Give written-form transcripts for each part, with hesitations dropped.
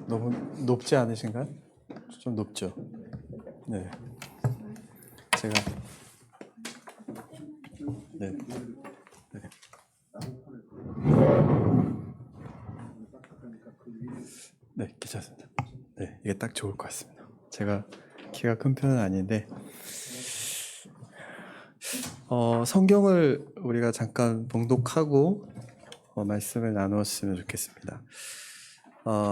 너무 높지 않으신가요? 좀 높죠? 네. 제가 네. 네. 네, 괜찮습니다. 네, 이게 딱 좋을 것 같습니다. 제가 키가 큰 편은 아닌데 성경을 우리가 잠깐 봉독하고 말씀을 나누었으면 좋겠습니다.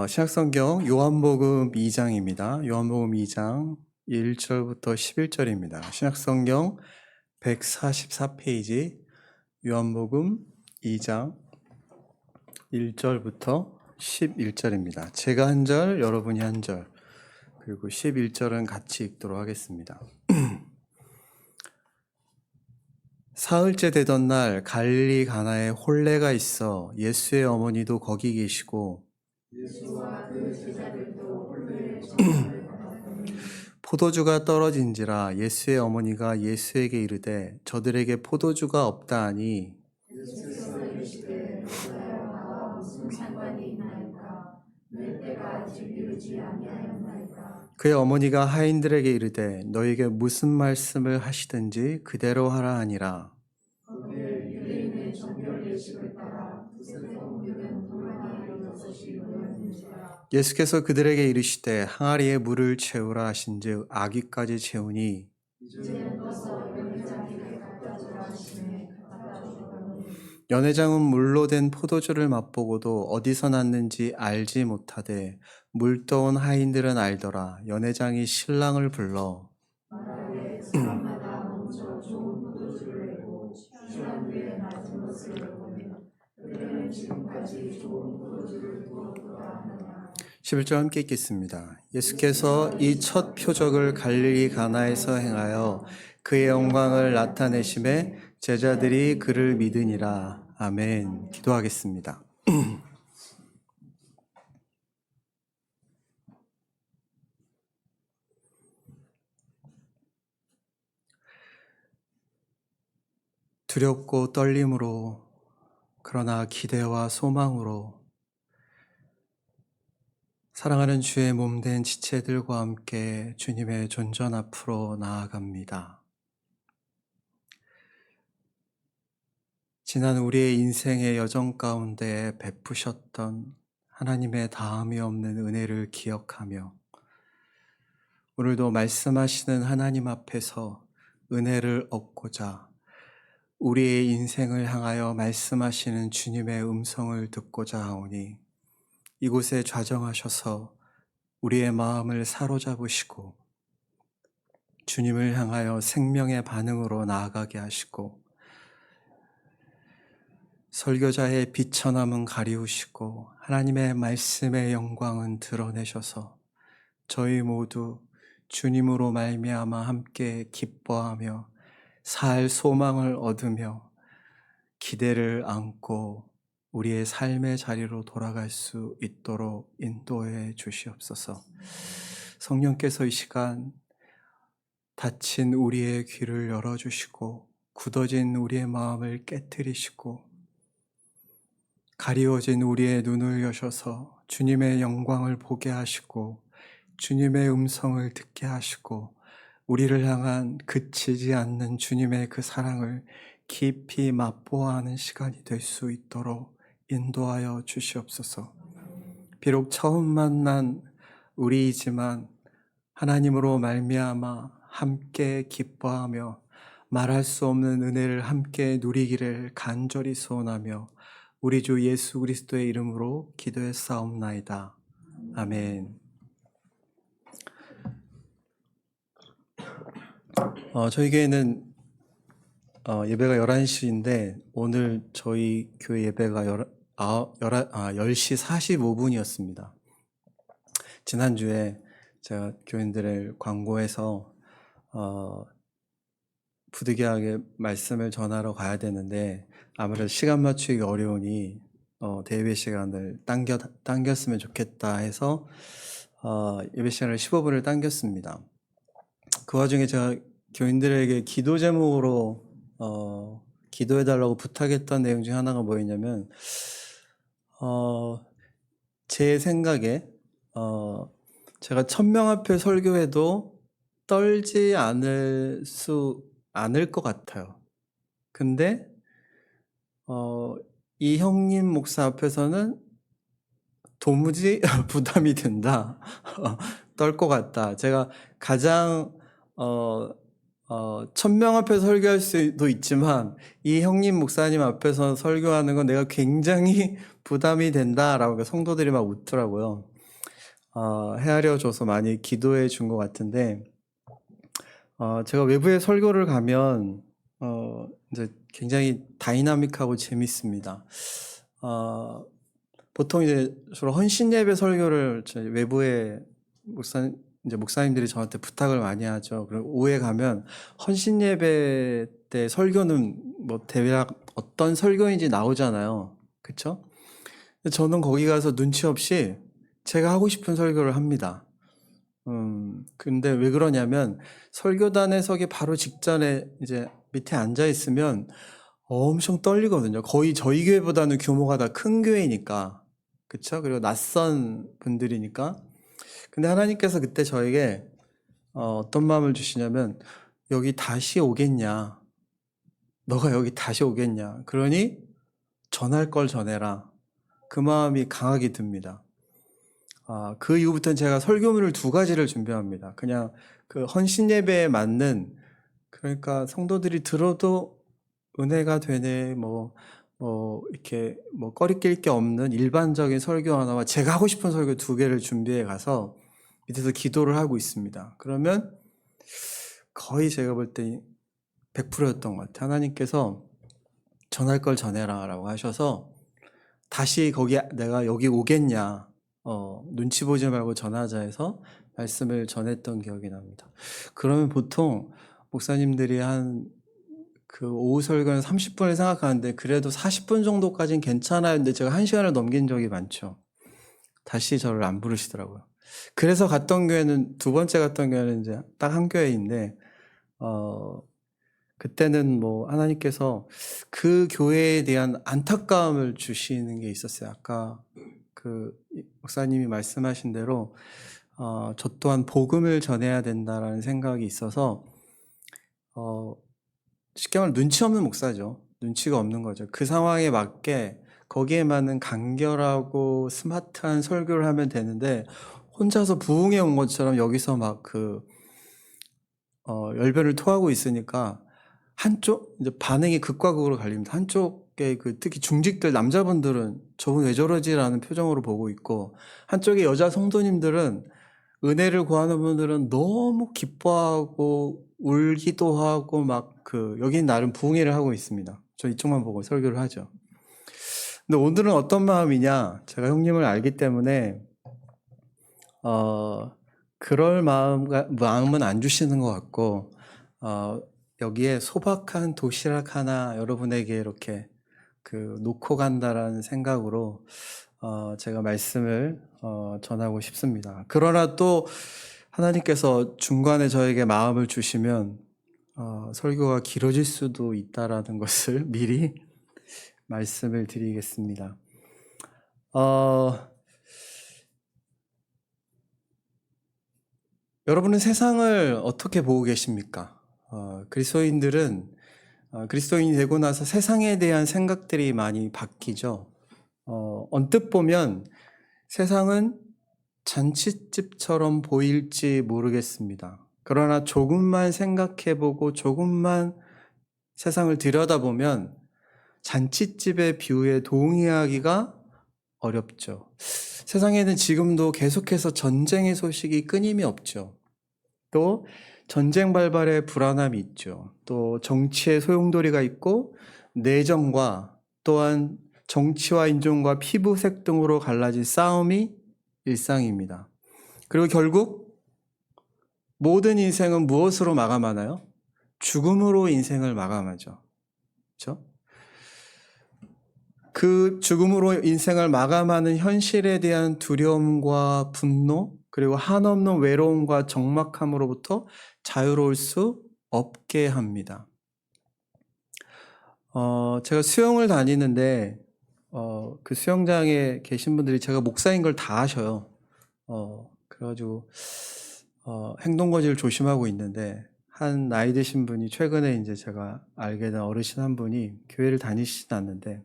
신약성경 요한복음 2장입니다. 요한복음 2장 1절부터 11절입니다. 신약성경 144페이지 요한복음 2장 1절부터 11절입니다. 제가 한 절, 여러분이 한 절, 그리고 11절은 같이 읽도록 하겠습니다. 사흘째 되던 날 갈릴리 가나에 혼례가 있어 예수의 어머니도 거기 계시고 예수와 그 제자들도 혼례를 포도주가 떨어진지라 예수의 어머니가 예수에게 이르되 저들에게 포도주가 없다 하니 예수께서 이르시되 너희와 나와 무슨 상관이 있나이까 내 때가 아직 이르지 아니하였나이까. 그의 어머니가 하인들에게 이르되 너희에게 무슨 말씀을 하시든지 그대로 하라 하니라. 거기에 유대인의 정결 예식을 따라 두세 번 돌아가며 6시 모였는지라. 예수께서 그들에게 이르시되 항아리에 물을 채우라 하신즉 아귀까지 채우니 이제는 떠서 연회장에게 갖다 주라 하시매 갖다 주더니 연회장은 물로 된 포도주를 맛보고도 어디서 났는지 알지 못하되 물 떠온 하인들은 알더라. 연회장이 신랑을 불러 말하되 사람마다 먼저 좋은 포도주를 내고 취한 후에 낮은 것을 내보내 그들은 지금까지 좋은 포도주를 두었도다 하느냐. 11절 함께 읽겠습니다. 예수께서 이 첫 표적을 갈릴리 가나에서 행하여 그의 영광을 나타내심에 제자들이 그를 믿으니라. 아멘. 기도하겠습니다. 두렵고 떨림으로 그러나 기대와 소망으로 사랑하는 주의 몸된 지체들과 함께 주님의 존전 앞으로 나아갑니다. 지난 우리의 인생의 여정 가운데 베푸셨던 하나님의 다함이 없는 은혜를 기억하며 오늘도 말씀하시는 하나님 앞에서 은혜를 얻고자 우리의 인생을 향하여 말씀하시는 주님의 음성을 듣고자 하오니 이곳에 좌정하셔서 우리의 마음을 사로잡으시고 주님을 향하여 생명의 반응으로 나아가게 하시고 설교자의 비천함은 가리우시고 하나님의 말씀의 영광은 드러내셔서 저희 모두 주님으로 말미암아 함께 기뻐하며 살 소망을 얻으며 기대를 안고 우리의 삶의 자리로 돌아갈 수 있도록 인도해 주시옵소서. 성령께서 이 시간 닫힌 우리의 귀를 열어주시고 굳어진 우리의 마음을 깨트리시고 가리워진 우리의 눈을 여셔서 주님의 영광을 보게 하시고 주님의 음성을 듣게 하시고 우리를 향한 그치지 않는 주님의 그 사랑을 깊이 맛보아하는 시간이 될 수 있도록 인도하여 주시옵소서. 비록 처음 만난 우리이지만 하나님으로 말미암아 함께 기뻐하며 말할 수 없는 은혜를 함께 누리기를 간절히 소원하며 우리 주 예수 그리스도의 이름으로 기도했사옵나이다. 아멘. 저희 교회는 예배가 11시인데 오늘 저희 교회 예배가 10시 45분이었습니다. 지난주에 제가 교인들을 광고해서 부득이하게 말씀을 전하러 가야 되는데 아무래도 시간 맞추기 어려우니 대회 시간을 당겼으면 좋겠다 해서 예배 시간을 15분을 당겼습니다. 그 와중에 제가 교인들에게 기도 제목으로 기도해달라고 부탁했던 내용 중 하나가 뭐였냐면 제 생각에 제가 1000명 앞에 설교해도 떨지 않을 것 같아요. 근데 이 형님 목사 앞에서는 도무지 부담이 된다. 떨 것 같다. 제가 가장 1000명 앞에서 설교할 수도 있지만 이 형님 목사님 앞에서 설교하는 건 내가 굉장히 부담이 된다라고 성도들이 막 웃더라고요. 헤아려 줘서 많이 기도해 준 것 같은데, 제가 외부에 설교를 가면 이제 굉장히 다이나믹하고 재밌습니다. 보통 이제 주로 헌신 예배 설교를 저희 외부에 목사님들이 저한테 부탁을 많이 하죠. 그리고 오후에 가면 헌신 예배 때 설교는 뭐 대략 어떤 설교인지 나오잖아요. 그쵸? 저는 거기 가서 눈치 없이 제가 하고 싶은 설교를 합니다. 근데 왜 그러냐면 설교단에 서기 바로 직전에 이제 밑에 앉아 있으면 엄청 떨리거든요. 거의 저희 교회보다는 규모가 다 큰 교회니까. 그쵸? 그리고 낯선 분들이니까. 근데 하나님께서 그때 저에게 어떤 마음을 주시냐면, 여기 다시 오겠냐? 너가 여기 다시 오겠냐? 그러니 전할 걸 전해라. 그 마음이 강하게 듭니다. 그 이후부터는 제가 설교문을 2가지를 준비합니다. 그냥 그 헌신 예배에 맞는, 그러니까 성도들이 들어도 은혜가 되네, 이렇게 꺼리낄 게 없는 일반적인 설교 하나와 제가 하고 싶은 설교 2개를 준비해 가서 밑에서 기도를 하고 있습니다. 그러면 거의 제가 볼 때 100%였던 것 같아요. 하나님께서 전할 걸 전해라 라고 하셔서 다시 내가 여기 오겠냐, 눈치 보지 말고 전하자 해서 말씀을 전했던 기억이 납니다. 그러면 보통 목사님들이 그 오후 설교는 30분을 생각하는데 그래도 40분 정도까지는 괜찮아요. 근데 제가 1시간을 넘긴 적이 많죠. 다시 저를 안 부르시더라고요. 그래서 갔던 교회는, 2번째 갔던 교회는 이제 딱 한 교회인데, 그때는 하나님께서 그 교회에 대한 안타까움을 주시는 게 있었어요. 아까 그 목사님이 말씀하신 대로, 저 또한 복음을 전해야 된다라는 생각이 있어서, 쉽게 말하면 눈치 없는 목사죠. 눈치가 없는 거죠. 그 상황에 맞게 거기에 맞는 간결하고 스마트한 설교를 하면 되는데, 혼자서 부흥해 온 것처럼 여기서 막 열변을 토하고 있으니까 이제 반응이 극과 극으로 갈립니다. 한쪽에 특히 중직들 남자분들은 저분 왜 저러지라는 표정으로 보고 있고, 한쪽에 여자 성도님들은, 은혜를 구하는 분들은 너무 기뻐하고 울기도 하고 여긴 나름 부흥회를 하고 있습니다. 저 이쪽만 보고 설교를 하죠. 근데 오늘은 어떤 마음이냐? 제가 형님을 알기 때문에 그럴 마음은 안 주시는 것 같고, 여기에 소박한 도시락 하나 여러분에게 이렇게 놓고 간다라는 생각으로 제가 말씀을 전하고 싶습니다. 그러나 또 하나님께서 중간에 저에게 마음을 주시면 설교가 길어질 수도 있다라는 것을 미리 말씀을 드리겠습니다. 여러분은 세상을 어떻게 보고 계십니까? 그리스도인들은 그리스도인이 되고 나서 세상에 대한 생각들이 많이 바뀌죠. 언뜻 보면 세상은 잔칫집처럼 보일지 모르겠습니다. 그러나 조금만 생각해보고 조금만 세상을 들여다보면 잔칫집의 뷰에 동의하기가 어렵죠. 세상에는 지금도 계속해서 전쟁의 소식이 끊임이 없죠. 또 전쟁 발발의 불안함이 있죠. 또 정치의 소용돌이가 있고, 내정과 또한 정치와 인종과 피부색 등으로 갈라진 싸움이 일상입니다. 그리고 결국 모든 인생은 무엇으로 마감하나요? 죽음으로 인생을 마감하죠. 그렇죠? 그 죽음으로 인생을 마감하는 현실에 대한 두려움과 분노, 그리고 한없는 외로움과 적막함으로부터 자유로울 수 없게 합니다. 제가 수영을 다니는데 그 수영장에 계신 분들이 제가 목사인 걸 다 아셔요. 그래가지고 행동거지를 조심하고 있는데 한 나이 드신 분이 최근에 이제 제가 알게 된 어르신 한 분이 교회를 다니시진 않는데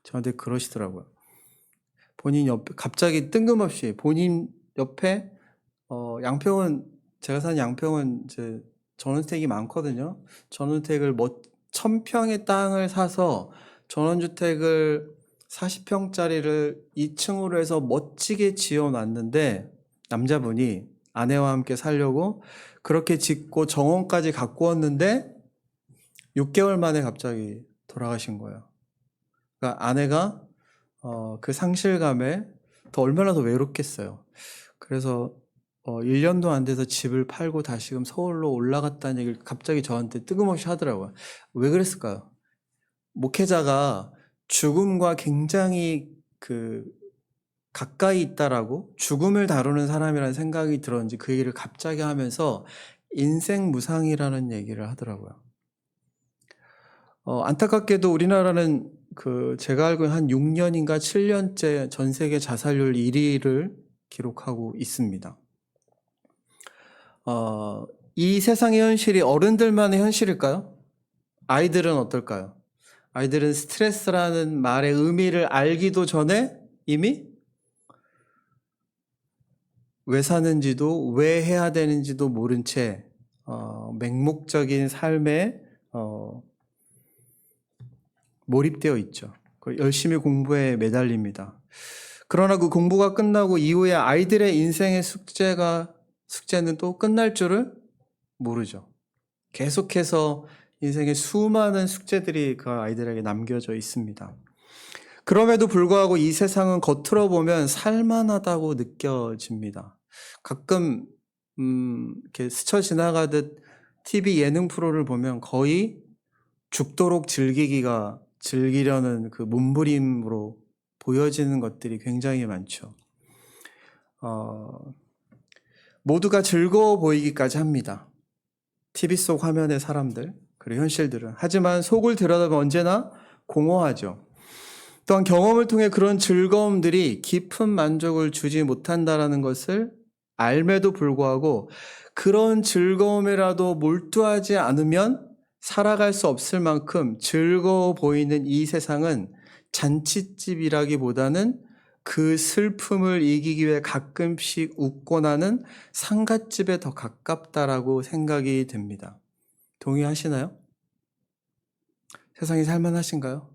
저한테 그러시더라고요. 본인 옆에 갑자기 뜬금없이 본인 옆에 양평은 제가 사는 양평은 이제 전원주택이 많거든요. 전원주택을 1000평의 땅을 사서 전원주택을 40평짜리를 2층으로 해서 멋지게 지어놨는데 남자분이 아내와 함께 살려고 그렇게 짓고 정원까지 갖고 왔는데 6개월 만에 갑자기 돌아가신 거예요. 그러니까 아내가 그 상실감에 얼마나 더 외롭겠어요. 그래서 1년도 안 돼서 집을 팔고 다시금 서울로 올라갔다는 얘기를 갑자기 저한테 뜬금없이 하더라고요. 왜 그랬을까요? 목회자가 죽음과 굉장히 가까이 있다라고 죽음을 다루는 사람이라는 생각이 들었는지 그 얘기를 갑자기 하면서 인생 무상이라는 얘기를 하더라고요. 안타깝게도 우리나라는 제가 알고 한 6년인가 7년째 전 세계 자살률 1위를 기록하고 있습니다. 이 세상의 현실이 어른들만의 현실일까요? 아이들은 어떨까요? 아이들은 스트레스라는 말의 의미를 알기도 전에 이미 왜 사는지도 왜 해야 되는지도 모른 채 맹목적인 삶에 몰입되어 있죠. 열심히 공부에 매달립니다. 그러나 그 공부가 끝나고 이후에 아이들의 인생의 숙제는 또 끝날 줄을 모르죠. 계속해서 인생의 수많은 숙제들이 그 아이들에게 남겨져 있습니다. 그럼에도 불구하고 이 세상은 겉으로 보면 살만하다고 느껴집니다. 가끔 이렇게 스쳐 지나가듯 TV 예능 프로를 보면 거의 죽도록 즐기려는 그 몸부림으로 보여지는 것들이 굉장히 많죠. 모두가 즐거워 보이기까지 합니다. TV 속 화면의 사람들, 그리고 현실들은. 하지만 속을 들여다보면 언제나 공허하죠. 또한 경험을 통해 그런 즐거움들이 깊은 만족을 주지 못한다는 것을 알매도 불구하고 그런 즐거움이라도 몰두하지 않으면 살아갈 수 없을 만큼 즐거워 보이는 이 세상은 잔칫집이라기보다는 그 슬픔을 이기기 위해 가끔씩 웃고 나는 상갓집에 더 가깝다라고 생각이 됩니다. 동의하시나요? 세상이 살만하신가요?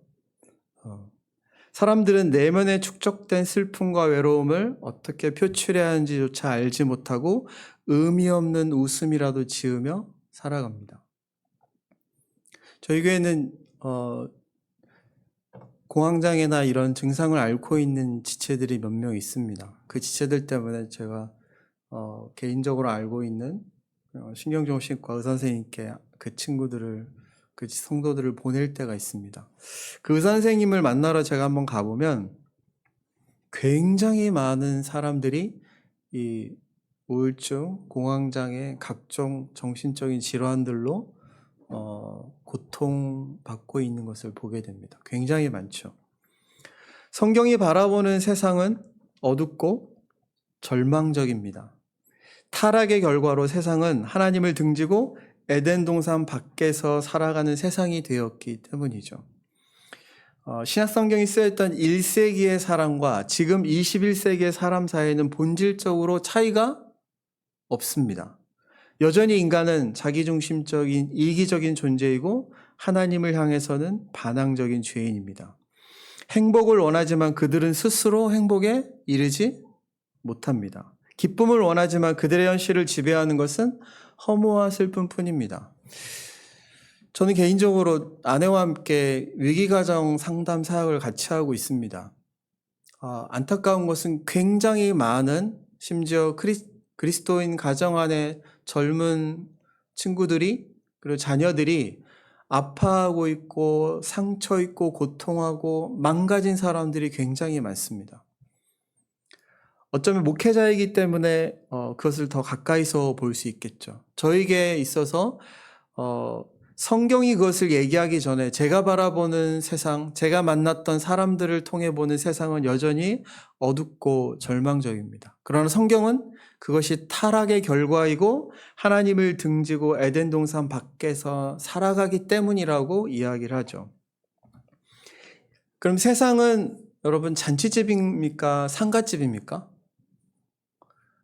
사람들은 내면에 축적된 슬픔과 외로움을 어떻게 표출해야 하는지조차 알지 못하고 의미 없는 웃음이라도 지으며 살아갑니다. 저희 교회는 공황장애나 이런 증상을 앓고 있는 지체들이 몇 명 있습니다. 그 지체들 때문에 제가 개인적으로 알고 있는 신경정신과 의사 선생님께 그 친구들을 그 성도들을 보낼 때가 있습니다. 그 의사 선생님을 만나러 제가 한번 가보면 굉장히 많은 사람들이 이 우울증, 공황장애, 각종 정신적인 질환들로 고통받고 있는 것을 보게 됩니다. 굉장히 많죠. 성경이 바라보는 세상은 어둡고 절망적입니다. 타락의 결과로 세상은 하나님을 등지고 에덴 동산 밖에서 살아가는 세상이 되었기 때문이죠. 신약 성경이 쓰여있던 1세기의 사람과 지금 21세기의 사람 사이에는 본질적으로 차이가 없습니다. 여전히 인간은 자기중심적인 이기적인 존재이고 하나님을 향해서는 반항적인 죄인입니다. 행복을 원하지만 그들은 스스로 행복에 이르지 못합니다. 기쁨을 원하지만 그들의 현실을 지배하는 것은 허무와 슬픔뿐입니다. 저는 개인적으로 아내와 함께 위기가정 상담 사역을 같이 하고 있습니다. 안타까운 것은 굉장히 많은 심지어 그리스도인 가정 안에 젊은 친구들이 그리고 자녀들이 아파하고 있고 상처 있고 고통하고 망가진 사람들이 굉장히 많습니다. 어쩌면 목회자이기 때문에 그것을 더 가까이서 볼 수 있겠죠. 저에게 있어서 성경이 그것을 얘기하기 전에 제가 바라보는 세상, 제가 만났던 사람들을 통해 보는 세상은 여전히 어둡고 절망적입니다. 그러나 성경은 그것이 타락의 결과이고 하나님을 등지고 에덴 동산 밖에서 살아가기 때문이라고 이야기를 하죠. 그럼 세상은 여러분 잔치집입니까? 상갓집입니까?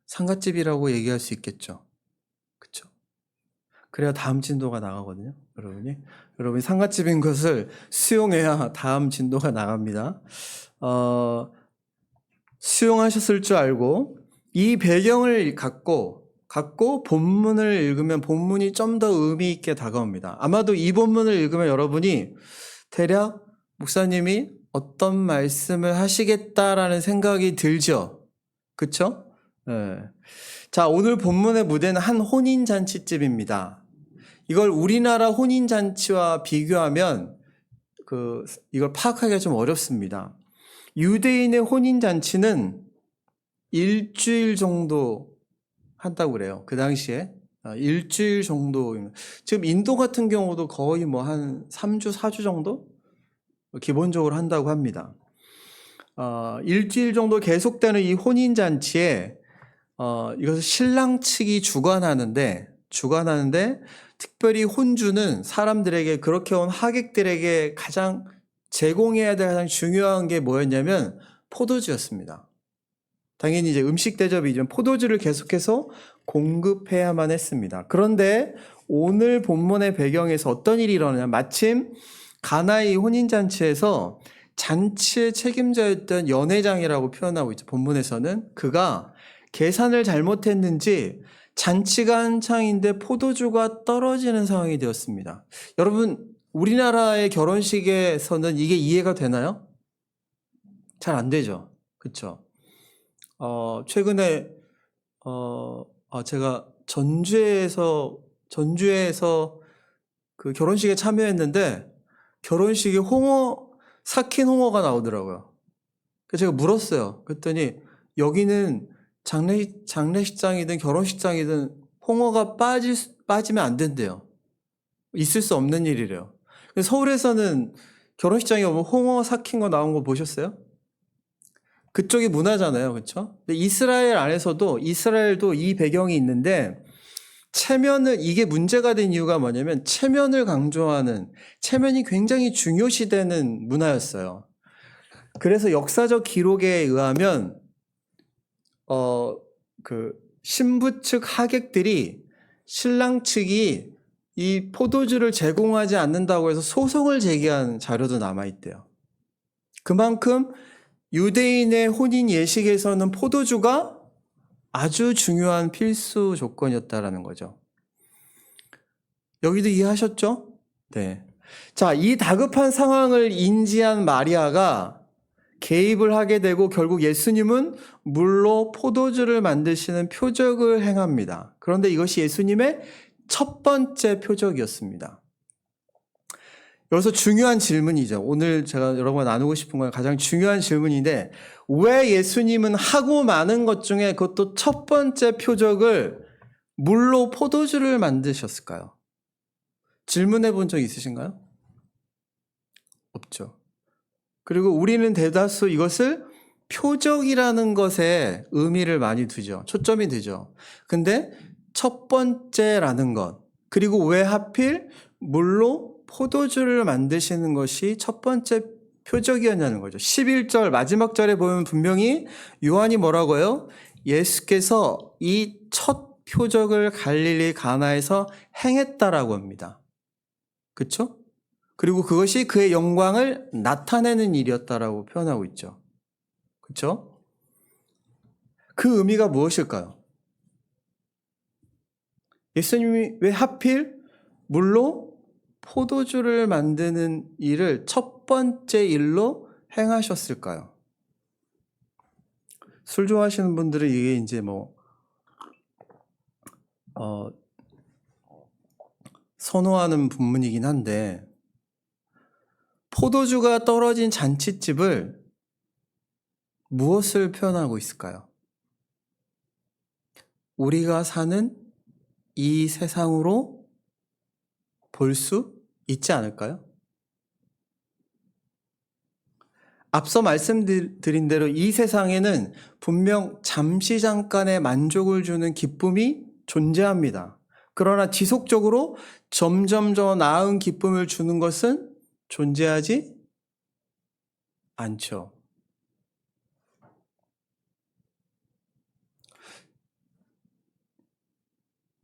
상갓집이라고 얘기할 수 있겠죠. 그렇죠? 그래야 다음 진도가 나가거든요. 여러분이 상갓집인 것을 수용해야 다음 진도가 나갑니다. 수용하셨을 줄 알고 이 배경을 갖고 본문을 읽으면 본문이 좀 더 의미 있게 다가옵니다. 아마도 이 본문을 읽으면 여러분이 대략 목사님이 어떤 말씀을 하시겠다라는 생각이 들죠. 그렇죠? 네. 자, 오늘 본문의 무대는 한 혼인잔치집입니다. 이걸 우리나라 혼인잔치와 비교하면 이걸 파악하기가 좀 어렵습니다. 유대인의 혼인잔치는 일주일 정도 한다고 그래요. 그 당시에. 일주일 정도. 지금 인도 같은 경우도 거의 뭐 한 3주, 4주 정도? 기본적으로 한다고 합니다. 일주일 정도 계속되는 이 혼인잔치에 이것을 신랑 측이 주관하는데 특별히 혼주는 사람들에게 그렇게 온 하객들에게 가장 제공해야 될 가장 중요한 게 뭐였냐면 포도주였습니다. 당연히 이제 음식 대접이지만 포도주를 계속해서 공급해야만 했습니다. 그런데 오늘 본문의 배경에서 어떤 일이 일어나냐? 마침 가나의 혼인잔치에서 잔치의 책임자였던 연회장이라고 표현하고 있죠. 본문에서는 그가 계산을 잘못했는지 잔치가 한창인데 포도주가 떨어지는 상황이 되었습니다. 여러분, 우리나라의 결혼식에서는 이게 이해가 되나요? 잘 안 되죠. 그렇죠? 최근에 제가 전주에서 그 결혼식에 참여했는데 결혼식에 삭힌 홍어가 나오더라고요. 그래서 제가 물었어요. 그랬더니 여기는 장례식장이든 결혼식장이든 홍어가 빠지면 안 된대요. 있을 수 없는 일이래요. 서울에서는 결혼식장에 오면 홍어 삭힌 거 나온 거 보셨어요? 그쪽이 문화잖아요. 그렇죠? 근데 이스라엘도 이 배경이 있는데 이게 문제가 된 이유가 뭐냐면 체면을 강조하는, 체면이 굉장히 중요시되는 문화였어요. 그래서 역사적 기록에 의하면 신부 측 하객들이 신랑 측이 이 포도주를 제공하지 않는다고 해서 소송을 제기한 자료도 남아있대요. 그만큼 유대인의 혼인 예식에서는 포도주가 아주 중요한 필수 조건이었다라는 거죠. 여기도 이해하셨죠? 네. 자, 이 다급한 상황을 인지한 마리아가 개입을 하게 되고 결국 예수님은 물로 포도주를 만드시는 표적을 행합니다. 그런데 이것이 예수님의 첫 번째 표적이었습니다. 여기서 중요한 질문이죠. 오늘 제가 여러분과 나누고 싶은 건 가장 중요한 질문인데 왜 예수님은 하고 많은 것 중에 그것도 첫 번째 표적을 물로 포도주를 만드셨을까요? 질문해 본 적 있으신가요? 없죠. 그리고 우리는 대다수 이것을 표적이라는 것에 의미를 많이 두죠. 초점이 두죠. 근데 첫 번째라는 것, 그리고 왜 하필 물로 포도주를 만드시는 것이 첫 번째 표적이었냐는 거죠. 11절 마지막 절에 보면 분명히 요한이 뭐라고요? 예수께서 이 첫 표적을 갈릴리 가나에서 행했다라고 합니다. 그렇죠? 그리고 그것이 그의 영광을 나타내는 일이었다라고 표현하고 있죠. 그렇죠? 그 의미가 무엇일까요? 예수님이 왜 하필 물로 포도주를 만드는 일을 첫 번째 일로 행하셨을까요? 술 좋아하시는 분들은 이게 이제 선호하는 부분이긴 한데 포도주가 떨어진 잔칫집을 무엇을 표현하고 있을까요? 우리가 사는 이 세상으로 볼 수 있지 않을까요? 앞서 말씀드린 대로 이 세상에는 분명 잠시 잠깐의 만족을 주는 기쁨이 존재합니다. 그러나 지속적으로 점점 더 나은 기쁨을 주는 것은 존재하지 않죠.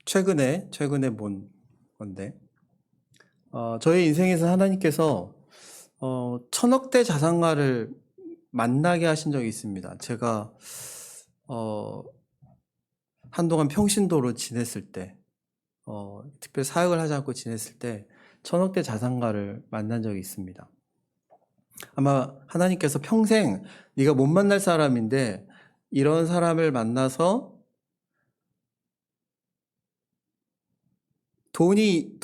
최근에 본 건데, 저의 인생에서 하나님께서 1000억대 자산가를 만나게 하신 적이 있습니다. 제가 한동안 평신도로 지냈을 때, 특별히 사역을 하지 않고 지냈을 때 1000억대 자산가를 만난 적이 있습니다. 아마 하나님께서 평생 네가 못 만날 사람인데 이런 사람을 만나서 돈이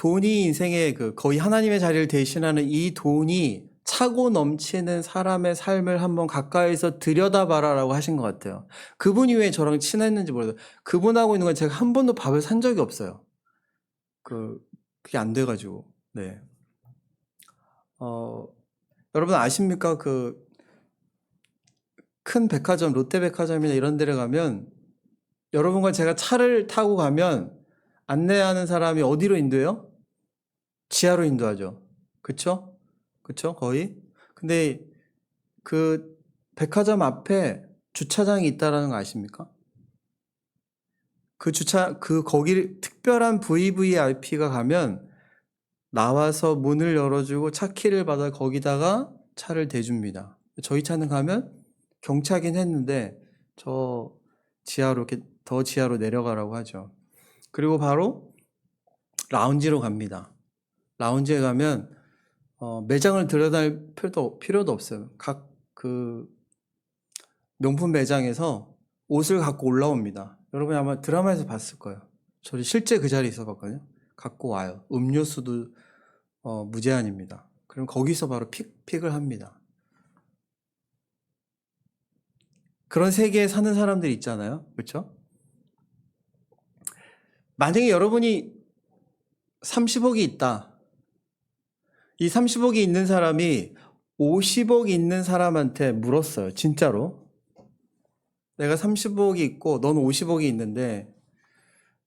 인생의 거의 하나님의 자리를 대신하는 이 돈이 차고 넘치는 사람의 삶을 한번 가까이서 들여다봐라라고 하신 것 같아요. 그분이 왜 저랑 친했는지 모르겠어요. 그분하고 있는 건 제가 한 번도 밥을 산 적이 없어요. 그게 안 돼가지고. 네. 여러분 아십니까? 큰 백화점, 롯데백화점이나 이런 데를 가면 여러분과 제가 차를 타고 가면 안내하는 사람이 어디로 인도해요? 지하로 인도하죠. 그쵸? 거의? 근데 그 백화점 앞에 주차장이 있다라는 거 아십니까? 거기 특별한 VVIP가 가면 나와서 문을 열어주고 차 키를 받아 거기다가 차를 대줍니다. 저희 차는 가면 경차긴 했는데 저 지하로 이렇게 더 지하로 내려가라고 하죠. 그리고 바로 라운지로 갑니다. 라운지에 가면 매장을 들여다닐 필요도 없어요. 각 명품 매장에서 옷을 갖고 올라옵니다. 여러분이 아마 드라마에서 봤을 거예요. 저는 실제 그 자리에 있어봤거든요. 갖고 와요. 음료수도 무제한입니다. 그럼 거기서 바로 픽을 합니다. 그런 세계에 사는 사람들이 있잖아요. 그렇죠? 만약에 여러분이 30억이 있다. 이 30억이 있는 사람이 50억 있는 사람한테 물었어요. 진짜로. 내가 30억이 있고 넌 50억이 있는데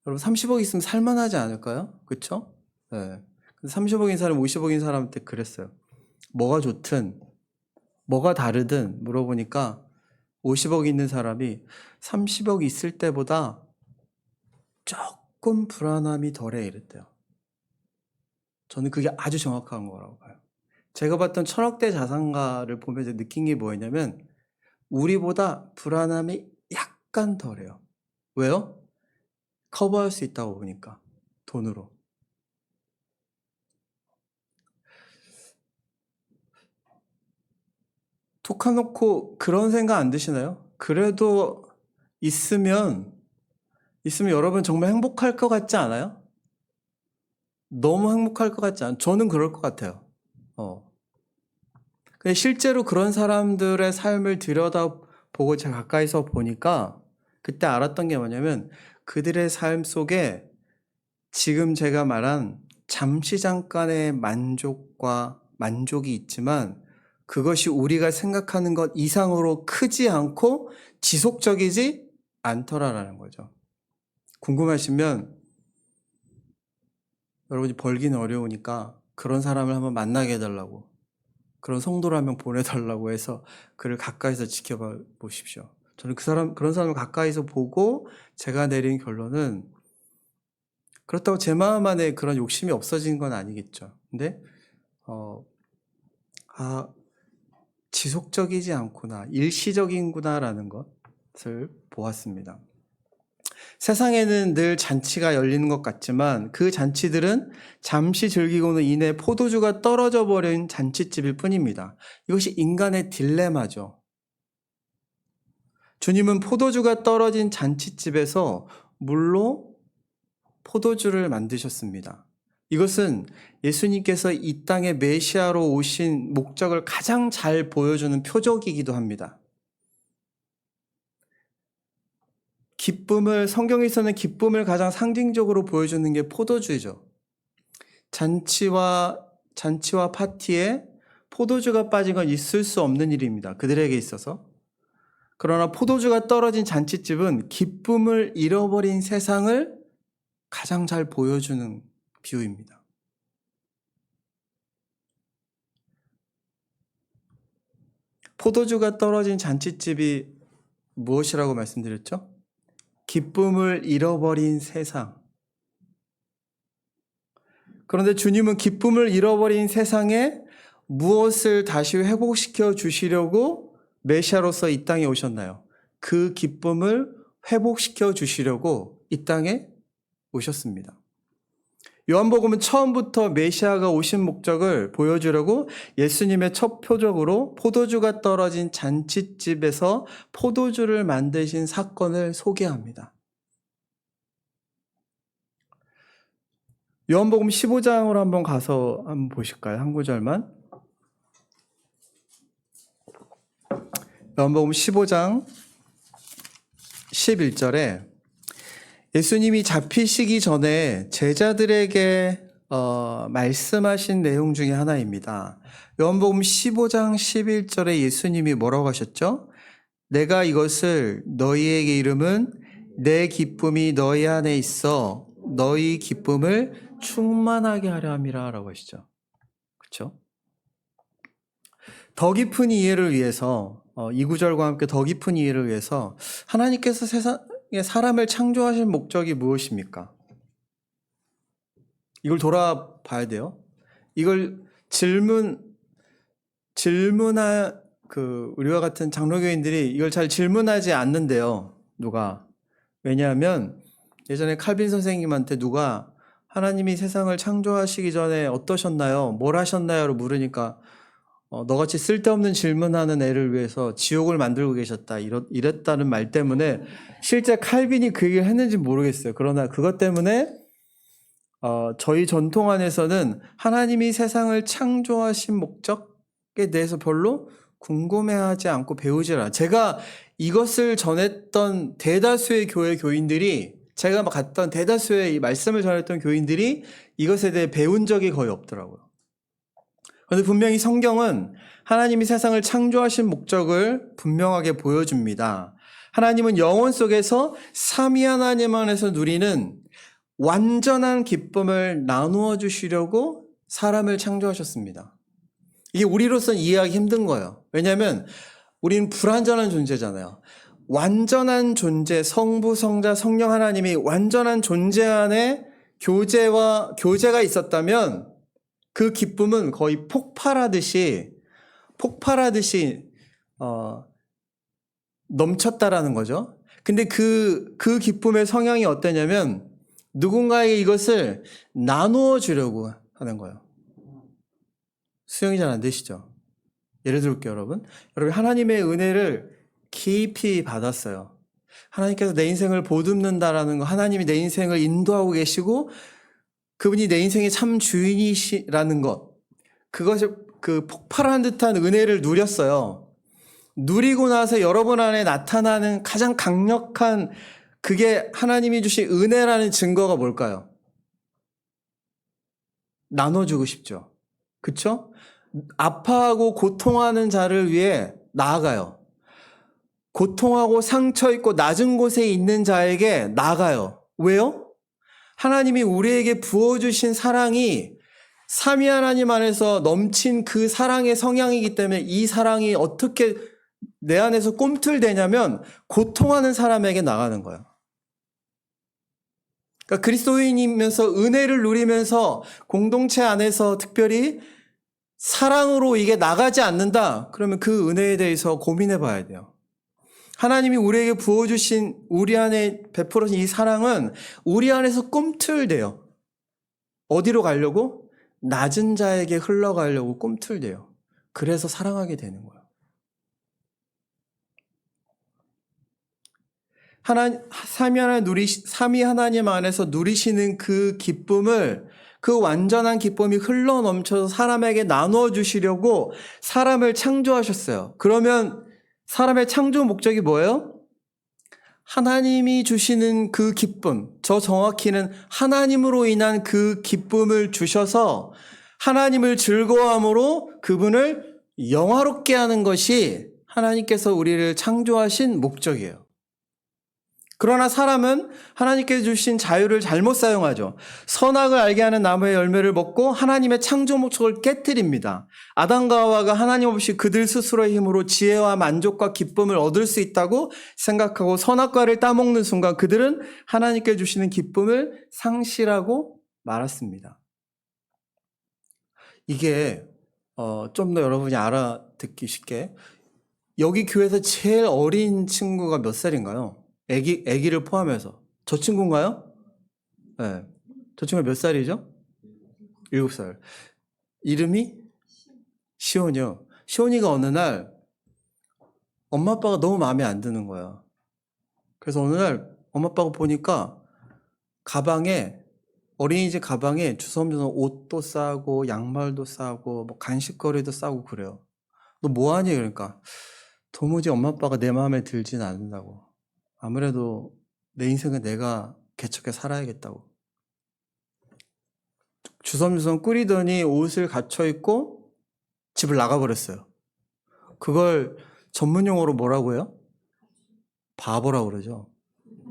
여러분 30억 있으면 살만하지 않을까요? 그렇죠? 네. 30억인 사람, 50억인 사람한테 그랬어요. 뭐가 좋든 뭐가 다르든 물어보니까 50억 있는 사람이 30억 있을 때보다 조금 불안함이 덜해 이랬대요. 저는 그게 아주 정확한 거라고 봐요. 제가 봤던 1000억대 자산가를 보면서 느낀 게 뭐였냐면 우리보다 불안함이 약간 덜해요. 왜요? 커버할 수 있다고 보니까 돈으로. 톡 까놓고 그런 생각 안 드시나요? 그래도 있으면 여러분 정말 행복할 것 같지 않아요? 너무 행복할 것 같지 않아요? 저는 그럴 것 같아요. 근데 실제로 그런 사람들의 삶을 들여다보고 제가 가까이서 보니까 그때 알았던 게 뭐냐면 그들의 삶 속에 지금 제가 말한 잠시 잠깐의 만족이 있지만 그것이 우리가 생각하는 것 이상으로 크지 않고 지속적이지 않더라라는 거죠. 궁금하시면 여러분이 벌기는 어려우니까 그런 사람을 한번 만나게 해달라고, 그런 성도를 한 명 보내달라고 해서 그를 가까이서 지켜봐 보십시오. 저는 그런 사람을 가까이서 보고 제가 내린 결론은 그렇다고 제 마음 안에 그런 욕심이 없어진 건 아니겠죠. 근데 지속적이지 않구나, 일시적인구나라는 것을 보았습니다. 세상에는 늘 잔치가 열리는 것 같지만 그 잔치들은 잠시 즐기고는 이내 포도주가 떨어져 버린 잔치집일 뿐입니다. 이것이 인간의 딜레마죠. 주님은 포도주가 떨어진 잔치집에서 물로 포도주를 만드셨습니다. 이것은 예수님께서 이 땅에 메시아로 오신 목적을 가장 잘 보여주는 표적이기도 합니다. 성경에서는 기쁨을 가장 상징적으로 보여주는 게 포도주죠. 잔치와 파티에 포도주가 빠진 건 있을 수 없는 일입니다. 그들에게 있어서. 그러나 포도주가 떨어진 잔치집은 기쁨을 잃어버린 세상을 가장 잘 보여주는 비유입니다. 포도주가 떨어진 잔치집이 무엇이라고 말씀드렸죠? 기쁨을 잃어버린 세상. 그런데 주님은 기쁨을 잃어버린 세상에 무엇을 다시 회복시켜 주시려고 메시아로서 이 땅에 오셨나요? 그 기쁨을 회복시켜 주시려고 이 땅에 오셨습니다. 요한복음은 처음부터 메시아가 오신 목적을 보여주려고 예수님의 첫 표적으로 포도주가 떨어진 잔치집에서 포도주를 만드신 사건을 소개합니다. 요한복음 15장으로 한번 가서 한번 보실까요? 한 구절만. 요한복음 15장 11절에 예수님이 잡히시기 전에 제자들에게 말씀하신 내용 중에 하나입니다. 요한복음 15장 11절에 예수님이 뭐라고 하셨죠? 내가 이것을 너희에게 이름은 내 기쁨이 너희 안에 있어 너희 기쁨을 충만하게 하려 함이라 라고 하시죠. 그렇죠? 더 깊은 이해를 위해서 이 구절과 함께 더 깊은 이해를 위해서 하나님께서 세상에 사람을 창조하신 목적이 무엇입니까? 이걸 돌아봐야 돼요. 이걸 우리와 같은 장로교인들이 이걸 잘 질문하지 않는데요. 누가? 왜냐하면 예전에 칼빈 선생님한테 누가 하나님이 세상을 창조하시기 전에 어떠셨나요? 뭘 하셨나요?로 물으니까 너같이 쓸데없는 질문하는 애를 위해서 지옥을 만들고 계셨다 이랬다는 말 때문에 실제 칼빈이 그 얘기를 했는지 모르겠어요. 그러나 그것 때문에 저희 전통 안에서는 하나님이 세상을 창조하신 목적에 대해서 별로 궁금해하지 않고 배우질 않아요. 제가 이것을 전했던 대다수의 교회 교인들이 제가 갔던 대다수의 이 말씀을 전했던 교인들이 이것에 대해 배운 적이 거의 없더라고요. 그런데 분명히 성경은 하나님이 세상을 창조하신 목적을 분명하게 보여줍니다. 하나님은 영혼 속에서 삼위 하나님 안에서 누리는 완전한 기쁨을 나누어 주시려고 사람을 창조하셨습니다. 이게 우리로서는 이해하기 힘든 거예요. 왜냐하면 우리는 불완전한 존재잖아요. 완전한 존재, 성부, 성자, 성령 하나님이 완전한 존재 안에 교제가 있었다면 그 기쁨은 거의 폭발하듯이 넘쳤다라는 거죠. 근데 그 기쁨의 성향이 어떠냐면 누군가에게 이것을 나누어 주려고 하는 거예요. 수용이 잘 안 되시죠? 예를 들을게요, 여러분. 하나님의 은혜를 깊이 받았어요. 하나님께서 내 인생을 보듬는다라는 거, 하나님이 내 인생을 인도하고 계시고 그분이 내 인생의 참 주인이시라는 것, 그것을 그 폭발한 듯한 은혜를 누렸어요. 누리고 나서 여러분 안에 나타나는 가장 강력한 그게 하나님이 주신 은혜라는 증거가 뭘까요? 나눠주고 싶죠. 그쵸? 아파하고 고통하는 자를 위해 나아가요. 고통하고 상처 있고 낮은 곳에 있는 자에게 나아가요. 왜요? 하나님이 우리에게 부어주신 사랑이 삼위 하나님 안에서 넘친 그 사랑의 성향이기 때문에 이 사랑이 어떻게 내 안에서 꿈틀대냐면 고통하는 사람에게 나가는 거예요. 그러니까 그리스도인이면서 은혜를 누리면서 공동체 안에서 특별히 사랑으로 이게 나가지 않는다. 그러면 그 은혜에 대해서 고민해 봐야 돼요. 하나님이 우리에게 부어주신 우리 안에 베풀어진 이 사랑은 우리 안에서 꿈틀대요. 어디로 가려고? 낮은 자에게 흘러가려고 꿈틀대요. 그래서 사랑하게 되는 거예요. 삼위 하나님 안에서 누리시는 그 기쁨을, 그 완전한 기쁨이 흘러 넘쳐서 사람에게 나누어 주시려고 사람을 창조하셨어요. 그러면 사람의 창조 목적이 뭐예요? 하나님이 주시는 그 기쁨, 저 정확히는 하나님으로 인한 그 기쁨을 주셔서 하나님을 즐거워함으로 그분을 영화롭게 하는 것이 하나님께서 우리를 창조하신 목적이에요. 그러나 사람은 하나님께서 주신 자유를 잘못 사용하죠. 선악을 알게 하는 나무의 열매를 먹고 하나님의 창조 목적을 깨뜨립니다. 아담과 하와가 하나님 없이 그들 스스로의 힘으로 지혜와 만족과 기쁨을 얻을 수 있다고 생각하고 선악과를 따먹는 순간 그들은 하나님께 주시는 기쁨을 상실하고 말았습니다. 이게 좀 더 여러분이 알아듣기 쉽게, 여기 교회에서 제일 어린 친구가 몇 살인가요? 애기를 포함해서. 저 친구인가요? 네. 저 친구가 몇 살이죠? 7살. 이름이? 시온이요. 시온이가 어느 날 엄마 아빠가 너무 마음에 안 드는 거야. 그래서 어느 날 엄마 아빠가 보니까 어린이집 가방에 주섬주섬 옷도 싸고 양말도 싸고 뭐 간식거리도 싸고 그래요. 너 뭐하니? 그러니까 도무지 엄마 아빠가 내 마음에 들지는 않는다고. 아무래도 내 인생은 내가 개척해 살아야겠다고. 주섬주섬 꾸리더니 옷을 갖춰 입고 집을 나가버렸어요. 그걸 전문 용어로 뭐라고 해요? 바보라고 그러죠.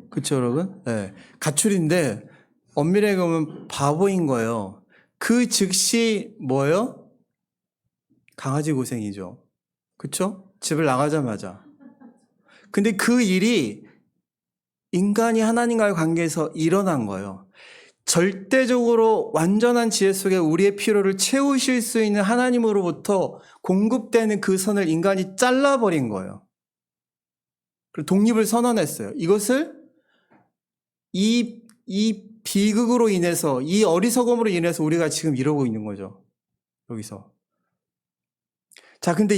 그렇죠, 여러분? 네. 가출인데 엄밀하게 보면 바보인 거예요. 그 즉시 뭐예요? 강아지 고생이죠. 그렇죠? 집을 나가자마자. 근데 그 일이 인간이 하나님과의 관계에서 일어난 거예요. 절대적으로 완전한 지혜 속에 우리의 필요를 채우실 수 있는 하나님으로부터 공급되는 그 선을 인간이 잘라버린 거예요. 그리고 독립을 선언했어요. 이것을 이 비극으로 인해서, 이 어리석음으로 인해서 우리가 지금 이러고 있는 거죠. 여기서. 자, 근데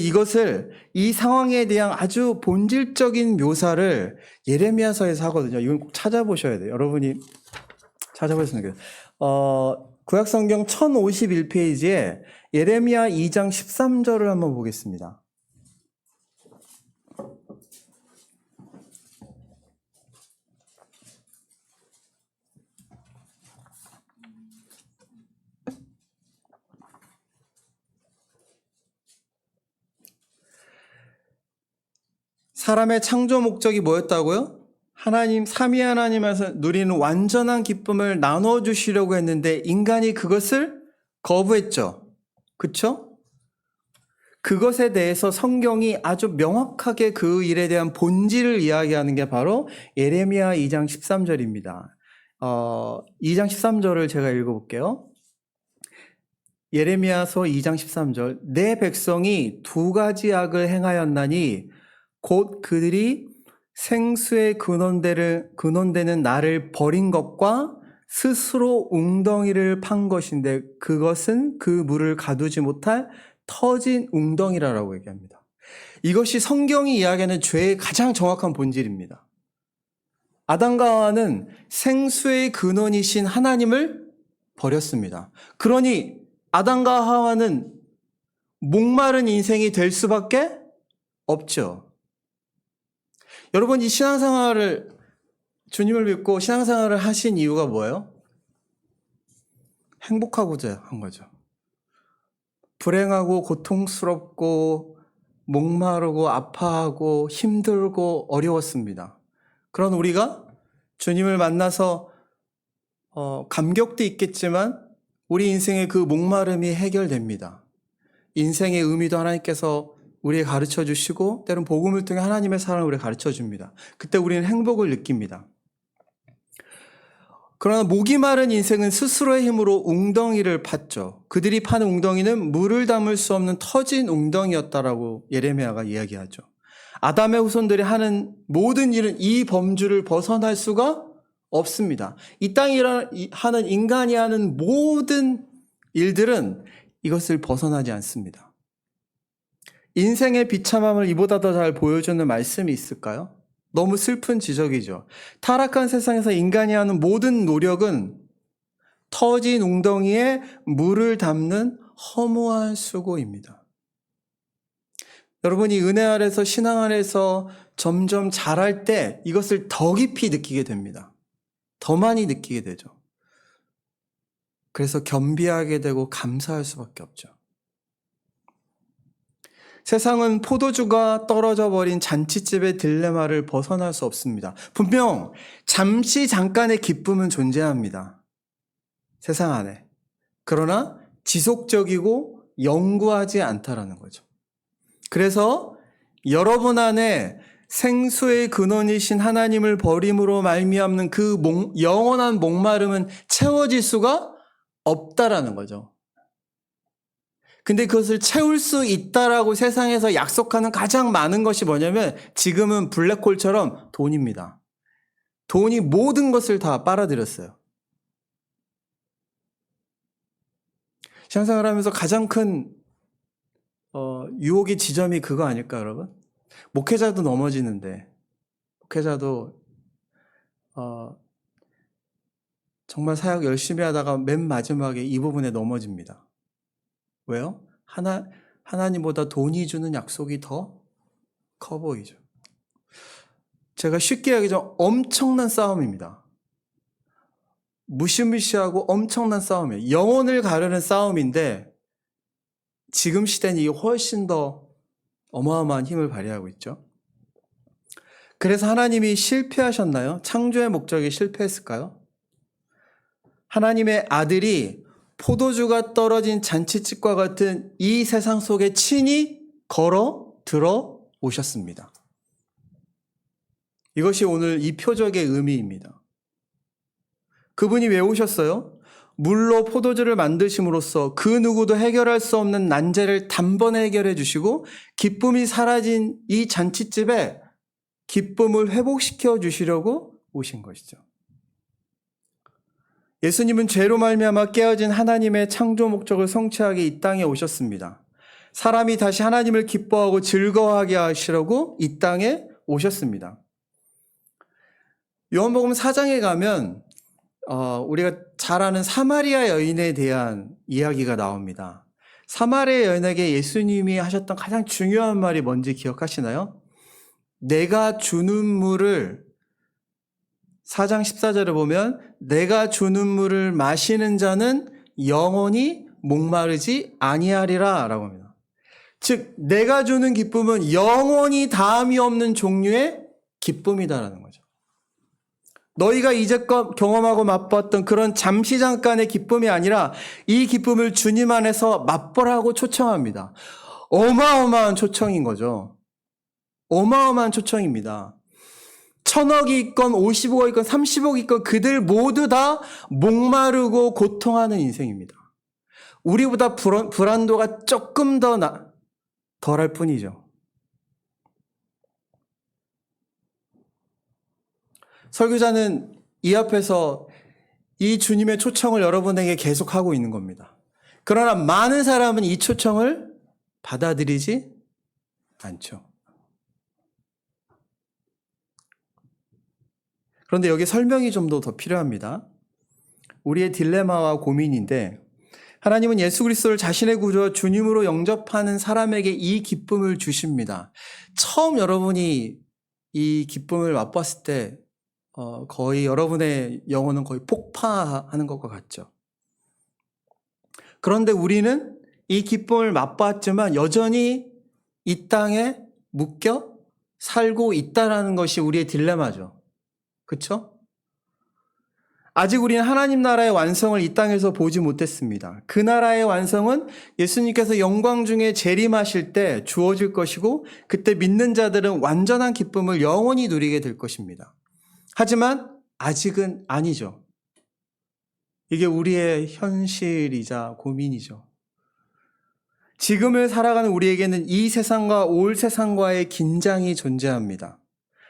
이 상황에 대한 아주 본질적인 묘사를 예레미야서에서 하거든요. 이건 꼭 찾아보셔야 돼요. 여러분이 찾아보시는 게. 구약성경 1051페이지에 예레미야 2장 13절을 한번 보겠습니다. 사람의 창조 목적이 뭐였다고요? 삼위 하나님에서 누리는 완전한 기쁨을 나눠주시려고 했는데 인간이 그것을 거부했죠. 그렇죠? 그것에 대해서 성경이 아주 명확하게 그 일에 대한 본질을 이야기하는 게 바로 예레미야 2장 13절입니다. 2장 13절을 제가 읽어볼게요. 예레미야서 2장 13절. 내 백성이 두 가지 악을 행하였나니 곧 그들이 생수의 근원되는 나를 버린 것과 스스로 웅덩이를 판 것인데 그것은 그 물을 가두지 못할 터진 웅덩이라고 얘기합니다. 이것이 성경이 이야기하는 죄의 가장 정확한 본질입니다. 아담과 하와는 생수의 근원이신 하나님을 버렸습니다. 그러니 아담과 하와는 목마른 인생이 될 수밖에 없죠. 여러분, 이 주님을 믿고 신앙생활을 하신 이유가 뭐예요? 행복하고자 한 거죠. 불행하고 고통스럽고 목마르고 아파하고 힘들고 어려웠습니다. 그런 우리가 주님을 만나서 감격도 있겠지만 우리 인생의 그 목마름이 해결됩니다. 인생의 의미도 하나님께서 우리에게 가르쳐 주시고 때로는 복음을 통해 하나님의 사랑을 우리에게 가르쳐 줍니다. 그때 우리는 행복을 느낍니다. 그러나 목이 마른 인생은 스스로의 힘으로 웅덩이를 팠죠. 그들이 파는 웅덩이는 물을 담을 수 없는 터진 웅덩이였다라고 예레미야가 이야기하죠. 아담의 후손들이 하는 모든 일은 이 범주를 벗어날 수가 없습니다. 이 땅에 하는 인간이 하는 모든 일들은 이것을 벗어나지 않습니다. 인생의 비참함을 이보다 더 잘 보여주는 말씀이 있을까요? 너무 슬픈 지적이죠. 타락한 세상에서 인간이 하는 모든 노력은 터진 웅덩이에 물을 담는 허무한 수고입니다. 여러분이 은혜 아래서 신앙 안에서 점점 자랄 때 이것을 더 깊이 느끼게 됩니다. 더 많이 느끼게 되죠. 그래서 겸비하게 되고 감사할 수밖에 없죠. 세상은 포도주가 떨어져 버린 잔치집의 딜레마를 벗어날 수 없습니다. 분명 잠깐의 기쁨은 존재합니다. 세상 안에. 그러나 지속적이고 영구하지 않다라는 거죠. 그래서 여러분 안에 생수의 근원이신 하나님을 버림으로 말미암는 그 영원한 목마름은 채워질 수가 없다라는 거죠. 근데 그것을 채울 수 있다라고 세상에서 약속하는 가장 많은 것이 뭐냐면 지금은 블랙홀처럼 돈입니다. 돈이 모든 것을 다 빨아들였어요. 신앙생활 하면서 가장 큰 유혹의 지점이 그거 아닐까 여러분? 목회자도 넘어지는데 목회자도 정말 사역 열심히 하다가 맨 마지막에 이 부분에 넘어집니다. 왜요? 하나님보다 돈이 주는 약속이 더 커 보이죠. 제가 쉽게 얘기하자면 엄청난 싸움입니다. 무시무시하고 엄청난 싸움이에요. 영혼을 가르는 싸움인데 지금 시대는 이게 훨씬 더 어마어마한 힘을 발휘하고 있죠. 그래서 하나님이 실패하셨나요? 창조의 목적이 실패했을까요? 하나님의 아들이 포도주가 떨어진 잔치집과 같은 이 세상 속에 친히 걸어 들어오셨습니다. 이것이 오늘 이 표적의 의미입니다. 그분이 왜 오셨어요? 물로 포도주를 만드심으로써 그 누구도 해결할 수 없는 난제를 단번에 해결해 주시고 기쁨이 사라진 이 잔치집에 기쁨을 회복시켜 주시려고 오신 것이죠. 예수님은 죄로 말미암아 깨어진 하나님의 창조 목적을 성취하기 이 땅에 오셨습니다. 사람이 다시 하나님을 기뻐하고 즐거워하게 하시려고 이 땅에 오셨습니다. 요한복음 4장에 가면 우리가 잘 아는 사마리아 여인에 대한 이야기가 나옵니다. 사마리아 여인에게 예수님이 하셨던 가장 중요한 말이 뭔지 기억하시나요? 내가 주는 물을 4장 14절을 보면 내가 주는 물을 마시는 자는 영원히 목마르지 아니하리라 라고 합니다. 즉 내가 주는 기쁨은 영원히 다함이 없는 종류의 기쁨이다라는 거죠. 너희가 이제껏 경험하고 맛봤던 그런 잠시 잠깐의 기쁨이 아니라 이 기쁨을 주님 안에서 맛보라고 초청합니다. 어마어마한 초청인 거죠. 어마어마한 초청입니다. 1000억이 있건 50억이 있건 30억이 있건 그들 모두 다 목마르고 고통하는 인생입니다. 우리보다 불안도가 조금 더 덜할 뿐이죠. 설교자는 이 앞에서 이 주님의 초청을 여러분에게 계속하고 있는 겁니다. 그러나 많은 사람은 이 초청을 받아들이지 않죠. 그런데 여기 설명이 좀 더 필요합니다. 우리의 딜레마와 고민인데 하나님은 예수 그리스도를 자신의 구주와 주님으로 영접하는 사람에게 이 기쁨을 주십니다. 처음 여러분이 이 기쁨을 맛봤을 때 거의 여러분의 영혼은 거의 폭파하는 것과 같죠. 그런데 우리는 이 기쁨을 맛봤지만 여전히 이 땅에 묶여 살고 있다는 것이 우리의 딜레마죠. 그렇죠? 아직 우리는 하나님 나라의 완성을 이 땅에서 보지 못했습니다. 그 나라의 완성은 예수님께서 영광 중에 재림하실 때 주어질 것이고 그때 믿는 자들은 완전한 기쁨을 영원히 누리게 될 것입니다. 하지만 아직은 아니죠. 이게 우리의 현실이자 고민이죠. 지금을 살아가는 우리에게는 이 세상과 올 세상과의 긴장이 존재합니다.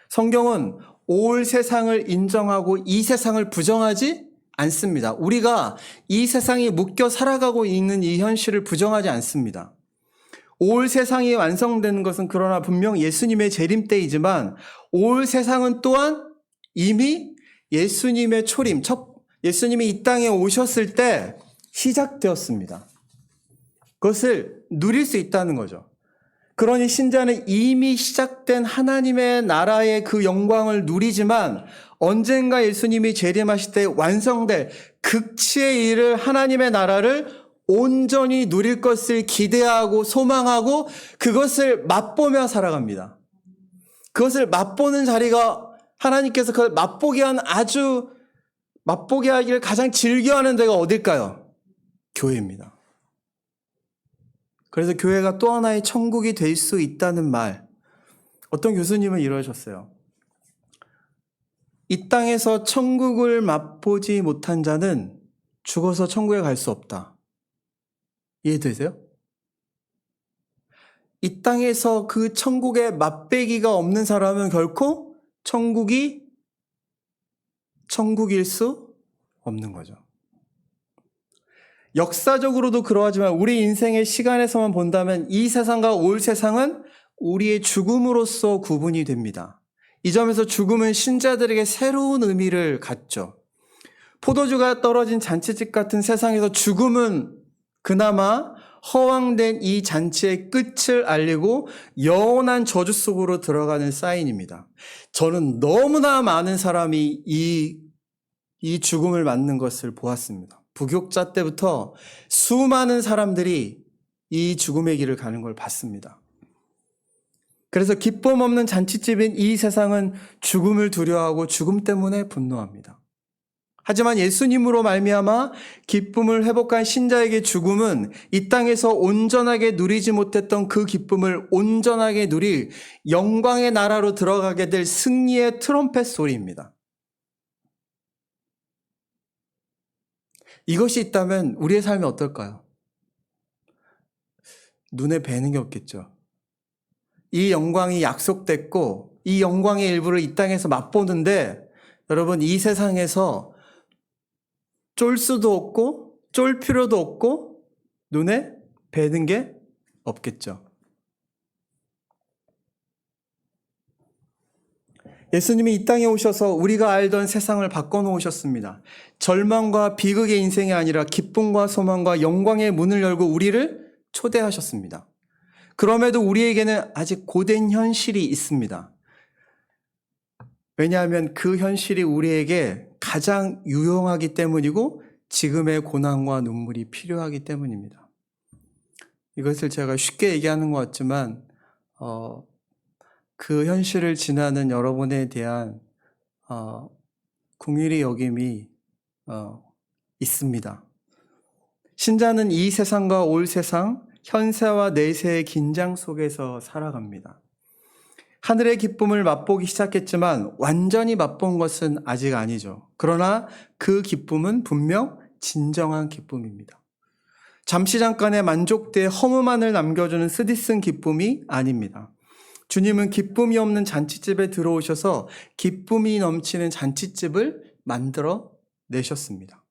성경은 올 세상을 인정하고 이 세상을 부정하지 않습니다. 우리가 이 세상에 묶여 살아가고 있는 이 현실을 부정하지 않습니다. 올 세상이 완성되는 것은 그러나 분명 예수님의 재림 때이지만 올 세상은 또한 이미 예수님의 초림, 예수님이 이 땅에 오셨을 때 시작되었습니다. 그것을 누릴 수 있다는 거죠. 그러니 신자는 이미 시작된 하나님의 나라의 그 영광을 누리지만 언젠가 예수님이 재림하실 때 완성될 극치의 일을 하나님의 나라를 온전히 누릴 것을 기대하고 소망하고 그것을 맛보며 살아갑니다. 그것을 맛보는 자리가 하나님께서 그걸 맛보게 하기를 가장 즐겨하는 데가 어딜까요? 교회입니다. 그래서 교회가 또 하나의 천국이 될 수 있다는 말. 어떤 교수님은 이러셨어요. 이 땅에서 천국을 맛보지 못한 자는 죽어서 천국에 갈 수 없다. 이해되세요? 이 땅에서 그 천국의 맛배기가 없는 사람은 결코 천국일 수 없는 거죠. 역사적으로도 그러하지만 우리 인생의 시간에서만 본다면 이 세상과 올 세상은 우리의 죽음으로써 구분이 됩니다. 이 점에서 죽음은 신자들에게 새로운 의미를 갖죠. 포도주가 떨어진 잔치집 같은 세상에서 죽음은 그나마 허황된 이 잔치의 끝을 알리고 영원한 저주 속으로 들어가는 사인입니다. 저는 너무나 많은 사람이 이 죽음을 맞는 것을 보았습니다. 부교자 때부터 수많은 사람들이 이 죽음의 길을 가는 걸 봤습니다. 그래서 기쁨 없는 잔치집인 이 세상은 죽음을 두려워하고 죽음 때문에 분노합니다. 하지만 예수님으로 말미암아 기쁨을 회복한 신자에게 죽음은 이 땅에서 온전하게 누리지 못했던 그 기쁨을 온전하게 누릴 영광의 나라로 들어가게 될 승리의 트럼펫 소리입니다. 이것이 있다면 우리의 삶이 어떨까요? 눈에 뵈는 게 없겠죠. 이 영광이 약속됐고 이 영광의 일부를 이 땅에서 맛보는데 여러분 이 세상에서 쫄 수도 없고 쫄 필요도 없고 눈에 뵈는 게 없겠죠. 예수님이 이 땅에 오셔서 우리가 알던 세상을 바꿔놓으셨습니다. 절망과 비극의 인생이 아니라 기쁨과 소망과 영광의 문을 열고 우리를 초대하셨습니다. 그럼에도 우리에게는 아직 고된 현실이 있습니다. 왜냐하면 그 현실이 우리에게 가장 유용하기 때문이고 지금의 고난과 눈물이 필요하기 때문입니다. 이것을 제가 쉽게 얘기하는 것 같지만 그 현실을 지나는 여러분에 대한 긍휼히 여김이 있습니다. 신자는 이 세상과 올 세상, 현세와 내세의 긴장 속에서 살아갑니다. 하늘의 기쁨을 맛보기 시작했지만 완전히 맛본 것은 아직 아니죠. 그러나 그 기쁨은 분명 진정한 기쁨입니다. 잠시 잠깐의 만족대에 허무만을 남겨주는 쓰디쓴 기쁨이 아닙니다. 주님은 기쁨이 없는 잔치집에 들어오셔서 기쁨이 넘치는 잔치집을 만들어 내셨습니다.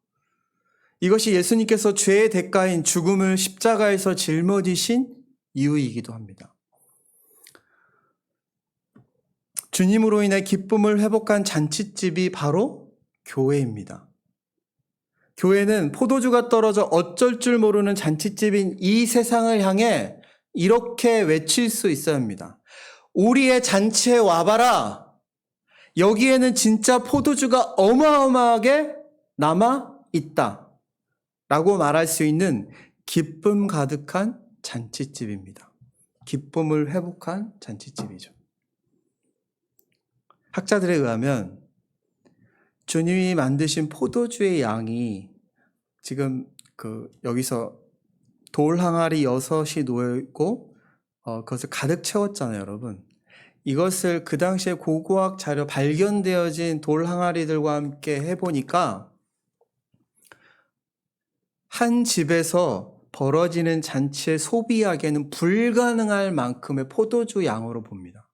이것이 예수님께서 죄의 대가인 죽음을 십자가에서 짊어지신 이유이기도 합니다. 주님으로 인해 기쁨을 회복한 잔치집이 바로 교회입니다. 교회는 포도주가 떨어져 어쩔 줄 모르는 잔치집인 이 세상을 향해 이렇게 외칠 수 있어야 합니다. 우리의 잔치에 와봐라. 여기에는 진짜 포도주가 어마어마하게 남아 있다. 라고 말할 수 있는 기쁨 가득한 잔치집입니다. 기쁨을 회복한 잔치집이죠. 학자들에 의하면 주님이 만드신 포도주의 양이 지금 여기서 돌 항아리 6이 놓여있고 그것을 가득 채웠잖아요, 여러분. 이것을 그 당시에 고고학 자료 발견되어진 돌 항아리들과 함께 해보니까 한 집에서 벌어지는 잔치에 소비하기에는 불가능할 만큼의 포도주 양으로 봅니다.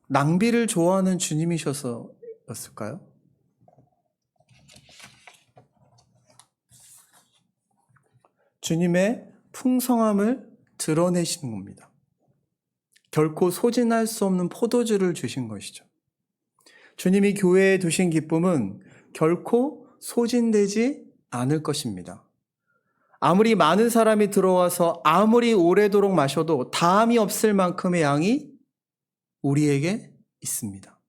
낭비를 좋아하는 주님이셔서였을까요? 주님의 풍성함을 드러내시는 겁니다. 결코 소진할 수 없는 포도주를 주신 것이죠. 주님이 교회에 두신 기쁨은 결코 소진되지 않을 것입니다. 아무리 많은 사람이 들어와서 아무리 오래도록 마셔도 다함이 없을 만큼의 양이 우리에게 있습니다.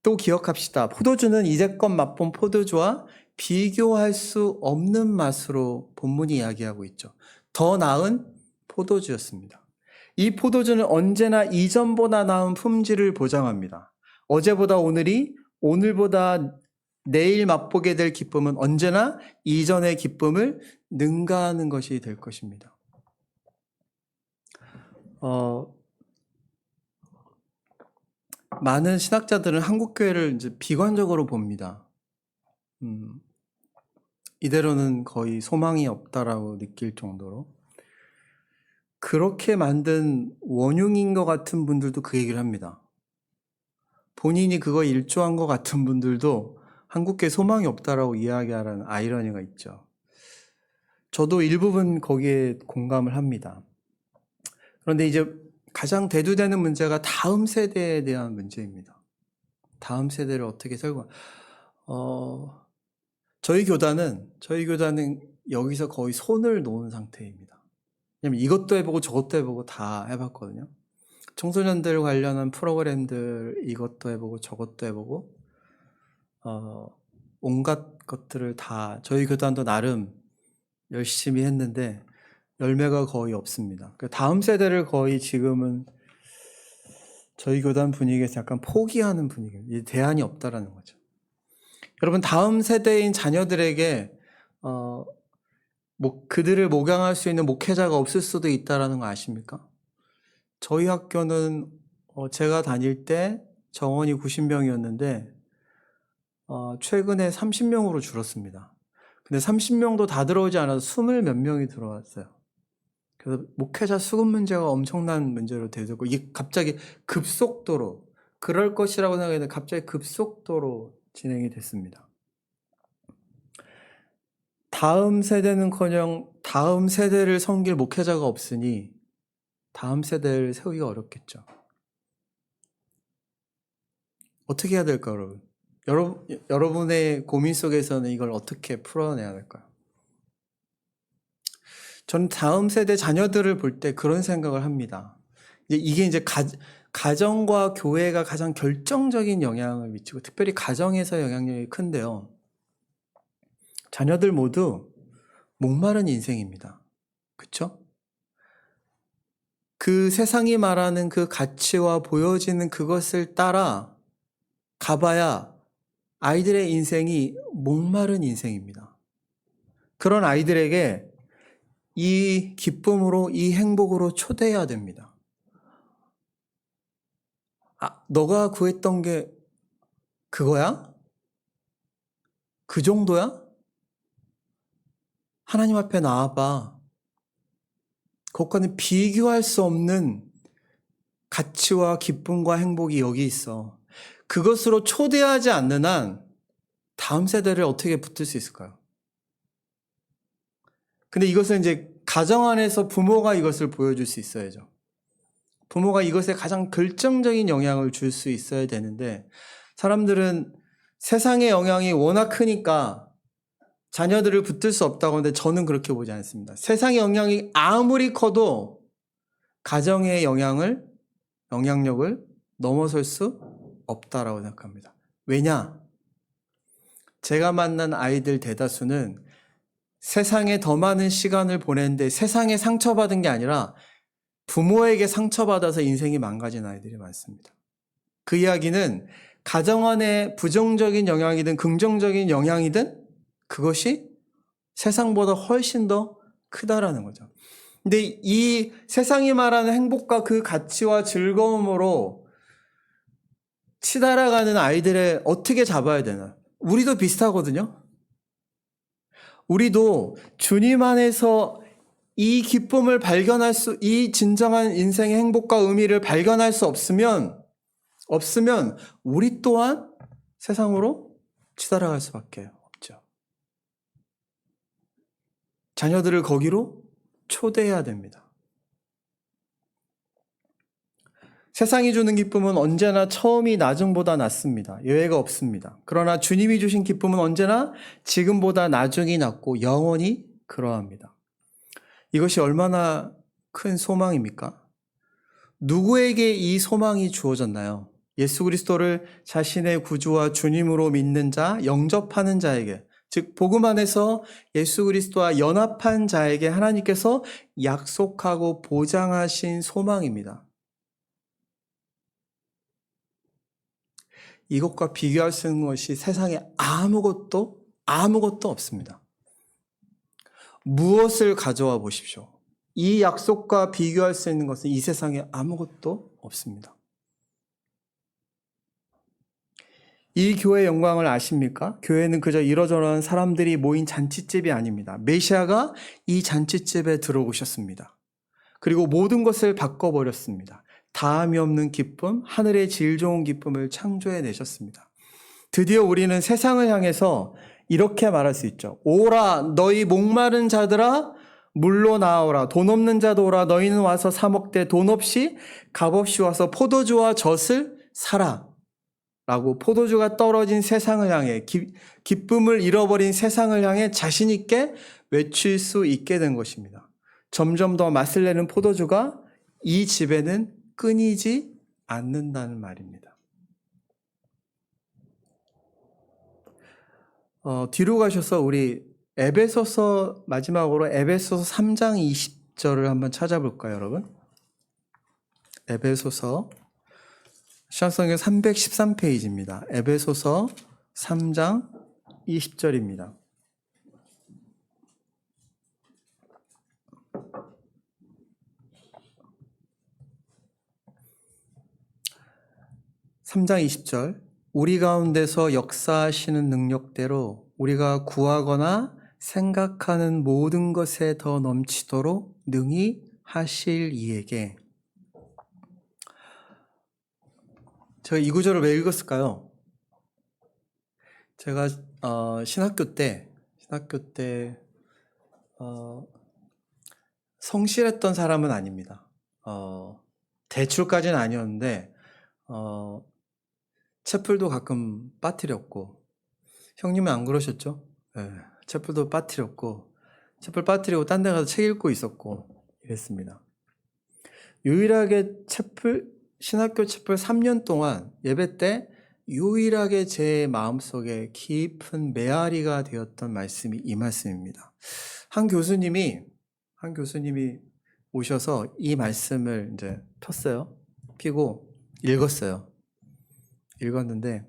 또 기억합시다. 포도주는 이제껏 맛본 포도주와 비교할 수 없는 맛으로 본문이 이야기하고 있죠. 더 나은 포도주였습니다. 이 포도주는 언제나 이전보다 나은 품질을 보장합니다. 어제보다 오늘이, 오늘보다 내일 맛보게 될 기쁨은 언제나 이전의 기쁨을 능가하는 것이 될 것입니다. 많은 신학자들은 한국교회를 이제 비관적으로 봅니다. 이대로는 거의 소망이 없다라고 느낄 정도로. 그렇게 만든 원흉인 것 같은 분들도 그 얘기를 합니다. 본인이 그거 일조한 것 같은 분들도 한국교회 소망이 없다라고 이야기하라는 아이러니가 있죠. 저도 일부분 거기에 공감을 합니다. 그런데 이제 가장 대두되는 문제가 다음 세대에 대한 문제입니다. 다음 세대를 어떻게 저희 교단은 여기서 거의 손을 놓은 상태입니다. 왜냐면 이것도 해보고 저것도 해보고 다 해봤거든요. 청소년들 관련한 프로그램들 이것도 해보고 저것도 해보고 온갖 것들을 다 저희 교단도 나름 열심히 했는데 열매가 거의 없습니다. 다음 세대를 거의 지금은 저희 교단 분위기에서 약간 포기하는 분위기예요. 대안이 없다라는 거죠. 여러분, 다음 세대인 자녀들에게 그들을 목양할 수 있는 목회자가 없을 수도 있다라는 거 아십니까? 저희 학교는 제가 다닐 때 정원이 90명이었는데 최근에 30명으로 줄었습니다. 근데 30명도 다 들어오지 않아서 20 몇 명이 들어왔어요. 그래서 목회자 수급 문제가 엄청난 문제로 되고 이게 갑자기 급속도로 그럴 것이라고 생각했는데 갑자기 급속도로 진행이 됐습니다. 다음 세대는커녕 다음 세대를 섬길 목회자가 없으니 다음 세대를 세우기가 어렵겠죠. 어떻게 해야 될까요, 여러분? 여러분의 고민 속에서는 이걸 어떻게 풀어내야 될까요? 저는 다음 세대 자녀들을 볼 때 그런 생각을 합니다. 이게 이제 가정과 교회가 가장 결정적인 영향을 미치고 특별히 가정에서 영향력이 큰데요. 자녀들 모두 목마른 인생입니다. 그렇죠? 그 세상이 말하는 그 가치와 보여지는 그것을 따라 가봐야 아이들의 인생이 목마른 인생입니다. 그런 아이들에게 이 기쁨으로, 이 행복으로 초대해야 됩니다. 너가 구했던 게 그거야? 그 정도야? 하나님 앞에 나와봐. 그것과는 비교할 수 없는 가치와 기쁨과 행복이 여기 있어. 그것으로 초대하지 않는 한 다음 세대를 어떻게 붙들 수 있을까요? 근데 이것은 이제 가정 안에서 부모가 이것을 보여줄 수 있어야죠. 부모가 이것에 가장 결정적인 영향을 줄 수 있어야 되는데 사람들은 세상의 영향이 워낙 크니까 자녀들을 붙들 수 없다고 하는데 저는 그렇게 보지 않습니다. 세상의 영향이 아무리 커도 가정의 영향력을 넘어설 수 없다라고 생각합니다. 왜냐? 제가 만난 아이들 대다수는 세상에 더 많은 시간을 보내는데 세상에 상처받은 게 아니라 부모에게 상처받아서 인생이 망가진 아이들이 많습니다. 그 이야기는 가정 안에 부정적인 영향이든 긍정적인 영향이든 그것이 세상보다 훨씬 더 크다라는 거죠. 근데 이 세상이 말하는 행복과 그 가치와 즐거움으로 치달아가는 아이들을 어떻게 잡아야 되나? 우리도 비슷하거든요. 우리도 주님 안에서 이 기쁨을 이 진정한 인생의 행복과 의미를 발견할 수 없으면 우리 또한 세상으로 치달아갈 수밖에 없죠. 자녀들을 거기로 초대해야 됩니다. 세상이 주는 기쁨은 언제나 처음이 나중보다 낫습니다. 예외가 없습니다. 그러나 주님이 주신 기쁨은 언제나 지금보다 나중이 낫고 영원히 그러합니다. 이것이 얼마나 큰 소망입니까? 누구에게 이 소망이 주어졌나요? 예수 그리스도를 자신의 구주와 주님으로 믿는 자, 영접하는 자에게, 즉 복음 안에서 예수 그리스도와 연합한 자에게 하나님께서 약속하고 보장하신 소망입니다. 이것과 비교할 수 있는 것이 세상에 아무것도 없습니다. 무엇을 가져와 보십시오. 이 약속과 비교할 수 있는 것은 이 세상에 아무것도 없습니다. 이 교회의 영광을 아십니까? 교회는 그저 이러저러한 사람들이 모인 잔치집이 아닙니다. 메시아가 이 잔치집에 들어오셨습니다. 그리고 모든 것을 바꿔버렸습니다. 다함이 없는 기쁨, 하늘의 질 좋은 기쁨을 창조해내셨습니다. 드디어 우리는 세상을 향해서 이렇게 말할 수 있죠. 오라 너희 목마른 자들아 물로 나오라. 돈 없는 자도 오라. 너희는 와서 사 먹되 돈 없이 값없이 와서 포도주와 젖을 사라. 라고 포도주가 떨어진 세상을 향해 기쁨을 잃어버린 세상을 향해 자신 있게 외칠 수 있게 된 것입니다. 점점 더 맛을 내는 포도주가 이 집에는 끊이지 않는다는 말입니다. 뒤로 가셔서 우리 에베소서 마지막으로 에베소서 3장 20절을 한번 찾아볼까요, 여러분? 에베소서 신약성경 313페이지입니다. 에베소서 3장 20절입니다. (3장 20절) 우리 가운데서 역사하시는 능력대로 우리가 구하거나 생각하는 모든 것에 더 넘치도록 능히 하실 이에게. 제가 이 구절을 왜 읽었을까요? 제가 신학교 때 성실했던 사람은 아닙니다. 대출까지는 아니었는데 채플도 가끔 빠뜨렸고, 형님은 안 그러셨죠? 네, 채플도 빠뜨렸고, 채플 빠뜨리고 딴 데 가서 책 읽고 있었고 이랬습니다. 유일하게 신학교 채플 3년 동안 예배 때 유일하게 제 마음속에 깊은 메아리가 되었던 말씀이 이 말씀입니다. 한 교수님이 오셔서 이 말씀을 이제 폈어요. 피고 읽었는데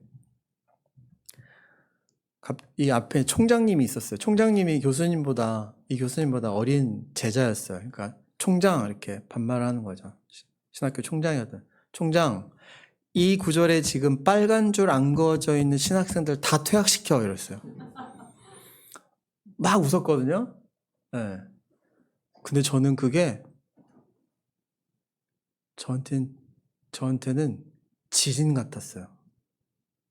이 앞에 총장님이 있었어요. 총장님이 이 교수님보다 어린 제자였어요. 그러니까 총장 이렇게 반말하는 거죠. 신학교 총장이었던 총장, 이 구절에 지금 빨간 줄 안 그어져 있는 신학생들 다 퇴학시켜 이랬어요. 막 웃었거든요. 네. 근데 저는 그게 저한테는 지진 같았어요.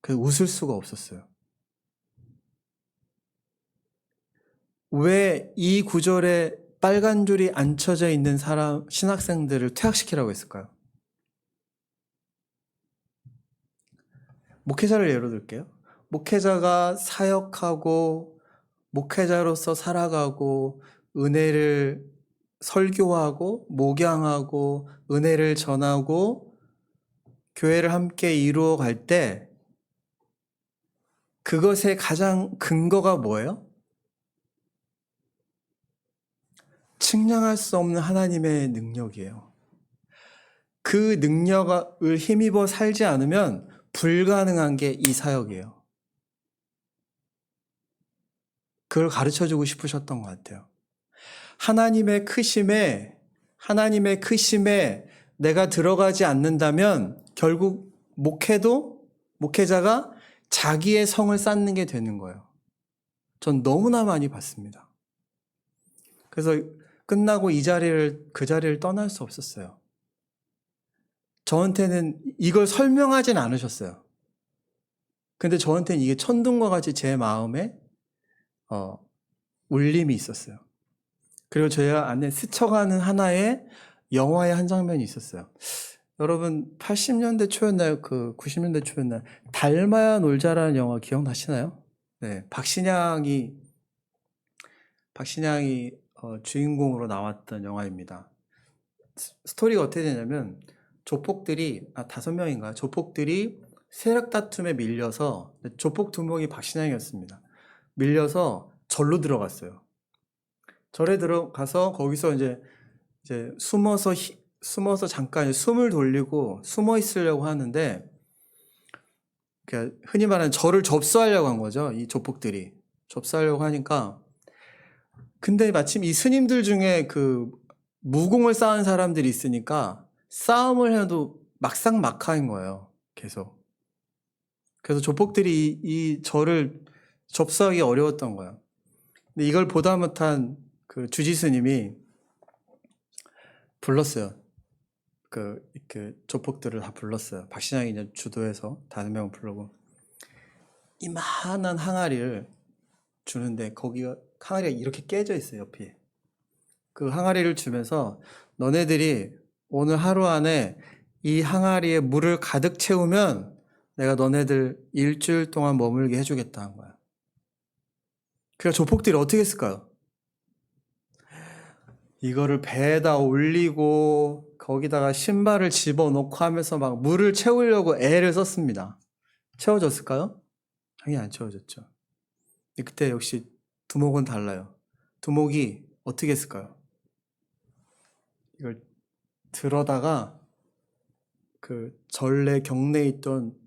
웃을 수가 없었어요. 왜 이 구절에 빨간 줄이 안 쳐져 있는 신학생들을 퇴학시키라고 했을까요? 목회자를 예로 들게요. 목회자가 사역하고 목회자로서 살아가고 은혜를 설교하고 목양하고 은혜를 전하고 교회를 함께 이루어 갈 때 그것의 가장 근거가 뭐예요? 측량할 수 없는 하나님의 능력이에요. 그 능력을 힘입어 살지 않으면 불가능한 게 이 사역이에요. 그걸 가르쳐주고 싶으셨던 것 같아요. 하나님의 크심에 내가 들어가지 않는다면 결국 목회자가 자기의 성을 쌓는 게 되는 거예요. 전 너무나 많이 봤습니다. 그래서 끝나고 그 자리를 떠날 수 없었어요. 저한테는 이걸 설명하진 않으셨어요. 근데 저한테는 이게 천둥과 같이 제 마음에 울림이 있었어요. 그리고 제 안에 스쳐가는 하나의 영화의 한 장면이 있었어요. 여러분 80년대 초였나요? 90년대 초였나요? 닮아야 놀자라는 영화 기억나시나요? 네, 박신양이 박신양이 주인공으로 나왔던 영화입니다. 스토리가 어떻게 되냐면 조폭들이 5명인가 조폭들이 세력 다툼에 밀려서 조폭 2명이 박신양이었습니다. 밀려서 절로 들어갔어요. 절에 들어가서 거기서 이제 숨어서 잠깐 숨을 돌리고 숨어 있으려고 하는데 그러니까 흔히 말하는 절을 접수하려고 한 거죠. 이 조폭들이 접수하려고 하니까 근데 마침 이 스님들 중에 그 무공을 쌓은 사람들이 있으니까 싸움을 해도 막상막하인 거예요. 계속. 그래서 조폭들이 이 절을 접수하기 어려웠던 거예요. 근데 이걸 보다 못한 그 주지스님이 불렀어요. 그 조폭들을 다 불렀어요. 박신양이 이제 주도해서 5명을 부르고 이만한 항아리를 주는데 거기가 항아리가 이렇게 깨져 있어요. 옆에. 그 항아리를 주면서 너네들이 오늘 하루 안에 이 항아리에 물을 가득 채우면 내가 너네들 일주일 동안 머물게 해주겠다 한 거야. 그러니까 조폭들이 어떻게 했을까요? 이거를 배에다 올리고 거기다가 신발을 집어넣고 하면서 막 물을 채우려고 애를 썼습니다. 채워졌을까요? 당연히 안 채워졌죠. 그때 역시 두목은 달라요. 두목이 어떻게 했을까요? 이걸 들어다가 그 전래 경내에 있던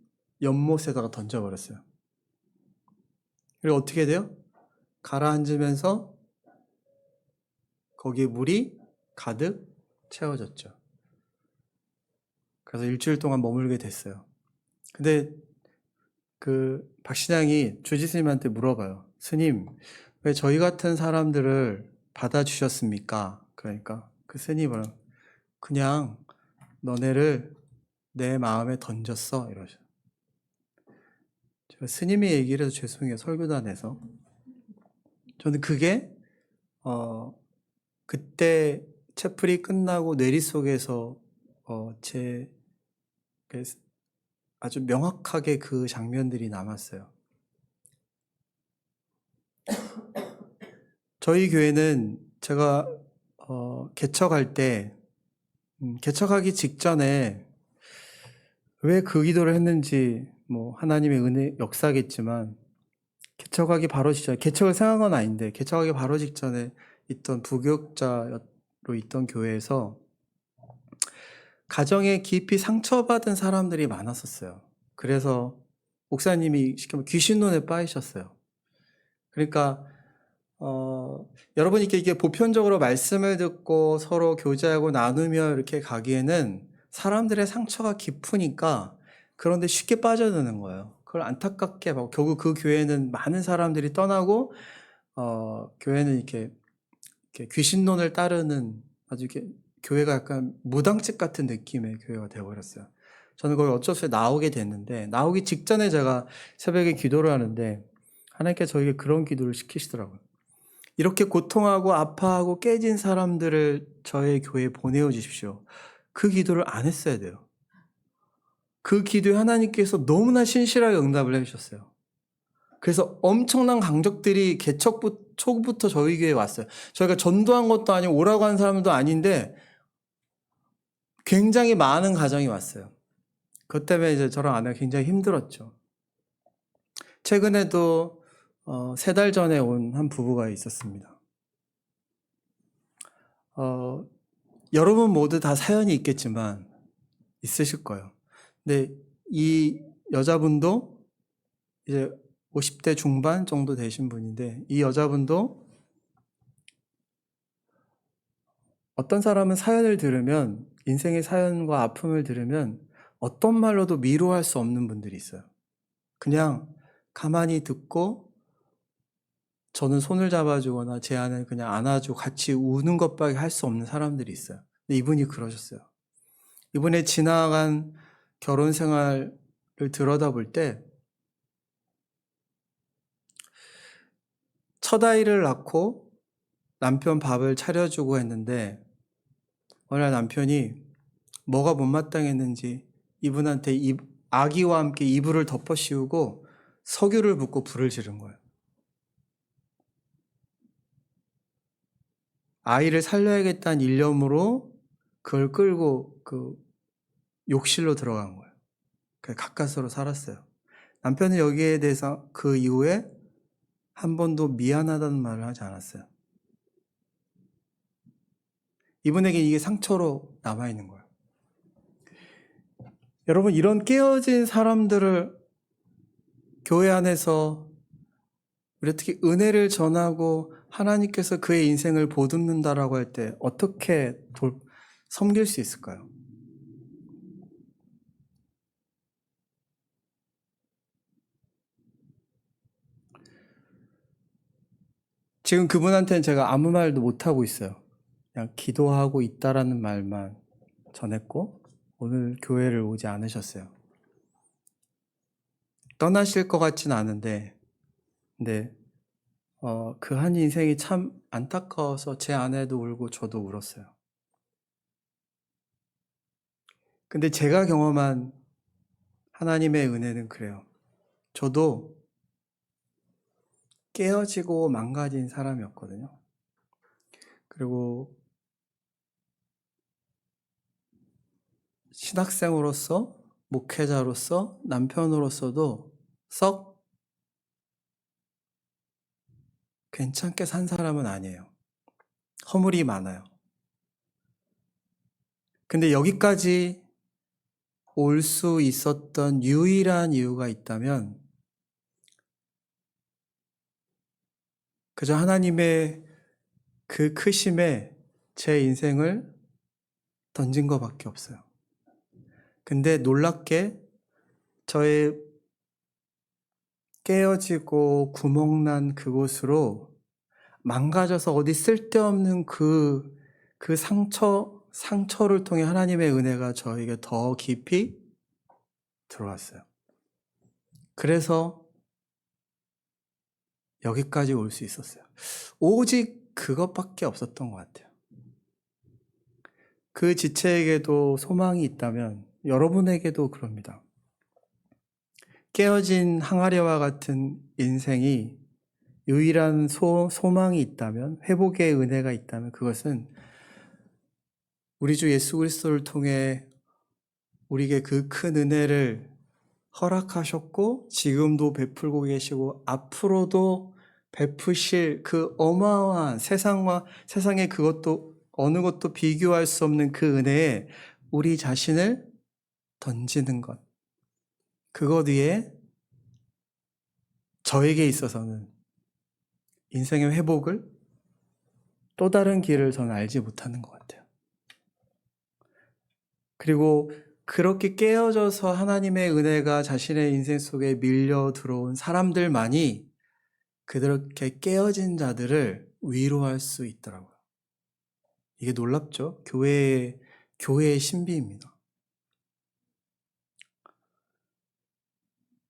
연못에다가 던져버렸어요. 그리고 어떻게 돼요? 가라앉으면서 거기에 물이 가득 채워졌죠. 그래서 일주일 동안 머물게 됐어요. 근데 그 박신양이 주지스님한테 물어봐요. 스님, 왜 저희 같은 사람들을 받아주셨습니까? 그러니까 그 스님은 그냥 너네를 내 마음에 던졌어 이러죠. 제가 스님이 얘기를 해서 죄송해요. 설교단에서. 저는 그게 그때 채플이 끝나고 내리 속에서 제 아주 명확하게 그 장면들이 남았어요. 저희 교회는 제가 개척할 때 개척하기 직전에 왜 그 기도를 했는지 뭐 하나님의 은혜 역사겠지만 개척하기 바로 직전에 개척을 생각한 건 아닌데 개척하기 바로 직전에 있던 부교육자로 있던 교회에서 가정에 깊이 상처받은 사람들이 많았었어요. 그래서 목사님이 시키면 귀신론에 빠지셨어요. 그러니까 여러분이 이게 보편적으로 말씀을 듣고 서로 교제하고 나누며 이렇게 가기에는 사람들의 상처가 깊으니까 그런데 쉽게 빠져드는 거예요. 그걸 안타깝게 막 결국 그 교회는 많은 사람들이 떠나고 교회는 이렇게 귀신론을 따르는 아주 이렇게 교회가 약간 무당집 같은 느낌의 교회가 되어버렸어요. 저는 거기 어쩔 수 없이 나오게 됐는데 나오기 직전에 제가 새벽에 기도를 하는데 하나님께서 저에게 그런 기도를 시키시더라고요. 이렇게 고통하고 아파하고 깨진 사람들을 저의 교회에 보내어 주십시오. 그 기도를 안 했어야 돼요. 그 기도에 하나님께서 너무나 신실하게 응답을 해주셨어요. 그래서 엄청난 강적들이 개척 초부터 저희 교회에 왔어요. 저희가 전도한 것도 아니고 오라고 한 사람도 아닌데 굉장히 많은 가정이 왔어요. 그것 때문에 이제 저랑 아내가 굉장히 힘들었죠. 최근에도 3달 전에 온 한 부부가 있었습니다. 여러분 모두 다 사연이 있겠지만 있으실 거예요. 근데 이 여자분도 이제 50대 중반 정도 되신 분인데 이 여자분도 어떤 사람은 사연을 들으면 인생의 사연과 아픔을 들으면 어떤 말로도 위로할 수 없는 분들이 있어요. 그냥 가만히 듣고 저는 손을 잡아주거나 제 안을 그냥 안아주고 같이 우는 것밖에 할 수 없는 사람들이 있어요. 근데 이분이 그러셨어요. 이분의 지나간 결혼 생활을 들여다볼 때 첫 아이를 낳고 남편 밥을 차려주고 했는데 어느 날 남편이 뭐가 못마땅했는지 이분한테 아기와 함께 이불을 덮어 씌우고 석유를 붓고 불을 지른 거예요. 아이를 살려야겠다는 일념으로 그걸 끌고 그 욕실로 들어간 거예요. 가까스로 살았어요. 남편은 여기에 대해서 그 이후에 한 번도 미안하다는 말을 하지 않았어요. 이분에게 이게 상처로 남아있는 거예요. 여러분, 이런 깨어진 사람들을 교회 안에서 우리 어떻게 은혜를 전하고 하나님께서 그의 인생을 보듬는다라고 할 때 어떻게 섬길 수 있을까요? 지금 그분한테는 제가 아무 말도 못하고 있어요. 그냥 기도하고 있다라는 말만 전했고 오늘 교회를 오지 않으셨어요. 떠나실 것 같지는 않은데 근데 그 한 인생이 참 안타까워서 제 아내도 울고 저도 울었어요. 근데 제가 경험한 하나님의 은혜는 그래요. 저도 깨어지고 망가진 사람이었거든요. 그리고 신학생으로서, 목회자로서, 남편으로서도 썩 괜찮게 산 사람은 아니에요. 허물이 많아요. 근데 여기까지 올 수 있었던 유일한 이유가 있다면 그저 하나님의 그 크심에 제 인생을 던진 것밖에 없어요. 근데 놀랍게 저의 깨어지고 구멍난 그곳으로 망가져서 어디 쓸데없는 그 상처를 통해 하나님의 은혜가 저에게 더 깊이 들어왔어요. 그래서 여기까지 올 수 있었어요. 오직 그것밖에 없었던 것 같아요. 그 지체에게도 소망이 있다면 여러분에게도 그럽니다. 깨어진 항아리와 같은 인생이 유일한 소망이 있다면, 회복의 은혜가 있다면 그것은 우리 주 예수 그리스도를 통해 우리에게 그 큰 은혜를 허락하셨고 지금도 베풀고 계시고 앞으로도 베푸실 그 어마어마한 세상의 그것도 어느 것도 비교할 수 없는 그 은혜에 우리 자신을 던지는 것. 그것 위에 저에게 있어서는 인생의 회복을 또 다른 길을 저는 알지 못하는 것 같아요. 그리고 그렇게 깨어져서 하나님의 은혜가 자신의 인생 속에 밀려 들어온 사람들만이 그렇게 깨어진 자들을 위로할 수 있더라고요. 이게 놀랍죠? 교회의 신비입니다.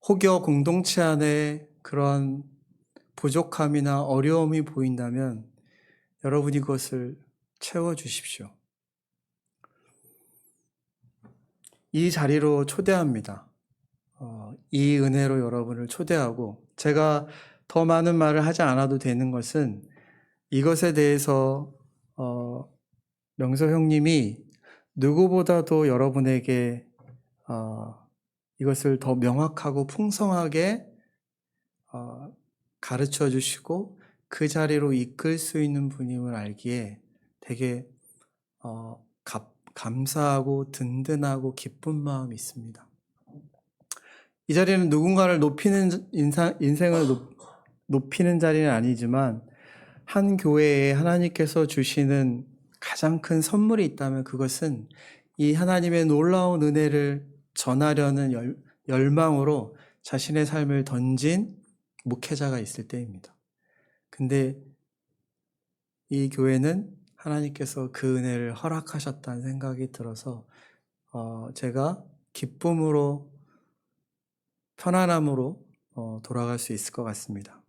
혹여 공동체 안에 그런 부족함이나 어려움이 보인다면 여러분이 그것을 채워주십시오. 이 자리로 초대합니다. 이 은혜로 여러분을 초대하고 제가 더 많은 말을 하지 않아도 되는 것은 이것에 대해서 명서 형님이 누구보다도 여러분에게 이것을 더 명확하고 풍성하게 가르쳐 주시고 그 자리로 이끌 수 있는 분임을 알기에 되게 감사하고 든든하고 기쁜 마음이 있습니다. 이 자리는 누군가를 인생을 높이는 자리는 아니지만 한 교회에 하나님께서 주시는 가장 큰 선물이 있다면 그것은 이 하나님의 놀라운 은혜를 전하려는 열망으로 자신의 삶을 던진 목회자가 있을 때입니다. 근데 이 교회는 하나님께서 그 은혜를 허락하셨다는 생각이 들어서 제가 기쁨으로 편안함으로 돌아갈 수 있을 것 같습니다.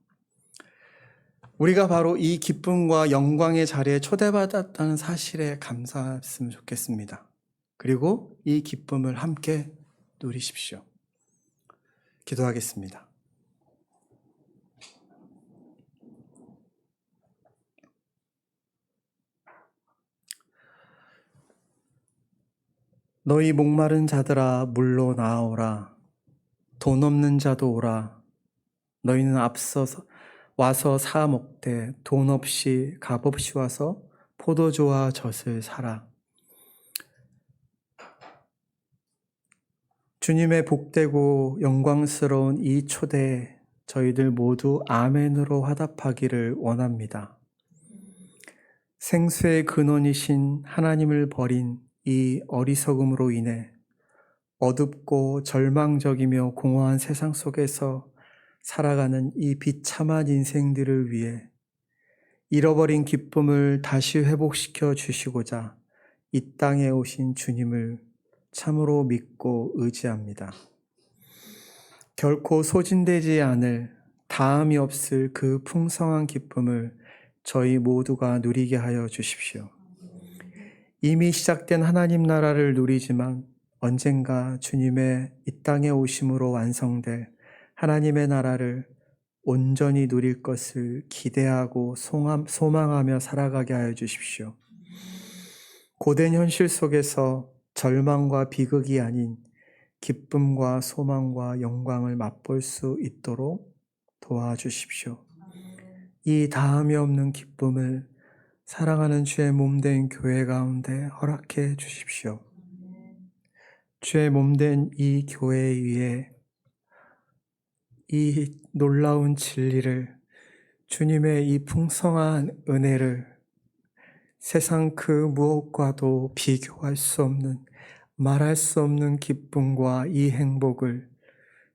우리가 바로 이 기쁨과 영광의 자리에 초대받았다는 사실에 감사했으면 좋겠습니다. 그리고 이 기쁨을 함께 누리십시오. 기도하겠습니다. 너희 목마른 자들아 물로 나아오라. 돈 없는 자도 오라. 너희는 앞서서 와서 사 먹되 돈 없이 값없이 와서 포도주와 젖을 사라. 주님의 복되고 영광스러운 이 초대에 저희들 모두 아멘으로 화답하기를 원합니다. 생수의 근원이신 하나님을 버린 이 어리석음으로 인해 어둡고 절망적이며 공허한 세상 속에서 살아가는 이 비참한 인생들을 위해 잃어버린 기쁨을 다시 회복시켜 주시고자 이 땅에 오신 주님을 참으로 믿고 의지합니다. 결코 소진되지 않을 다함이 없을 그 풍성한 기쁨을 저희 모두가 누리게 하여 주십시오. 이미 시작된 하나님 나라를 누리지만 언젠가 주님의 이 땅에 오심으로 완성될 하나님의 나라를 온전히 누릴 것을 기대하고 소망하며 살아가게 하여 주십시오. 고된 현실 속에서 절망과 비극이 아닌 기쁨과 소망과 영광을 맛볼 수 있도록 도와주십시오. 이 다함이 없는 기쁨을 사랑하는 주의 몸된 교회 가운데 허락해 주십시오. 주의 몸된 이 교회 위에 이 놀라운 진리를, 주님의 이 풍성한 은혜를 세상 그 무엇과도 비교할 수 없는, 말할 수 없는 기쁨과 이 행복을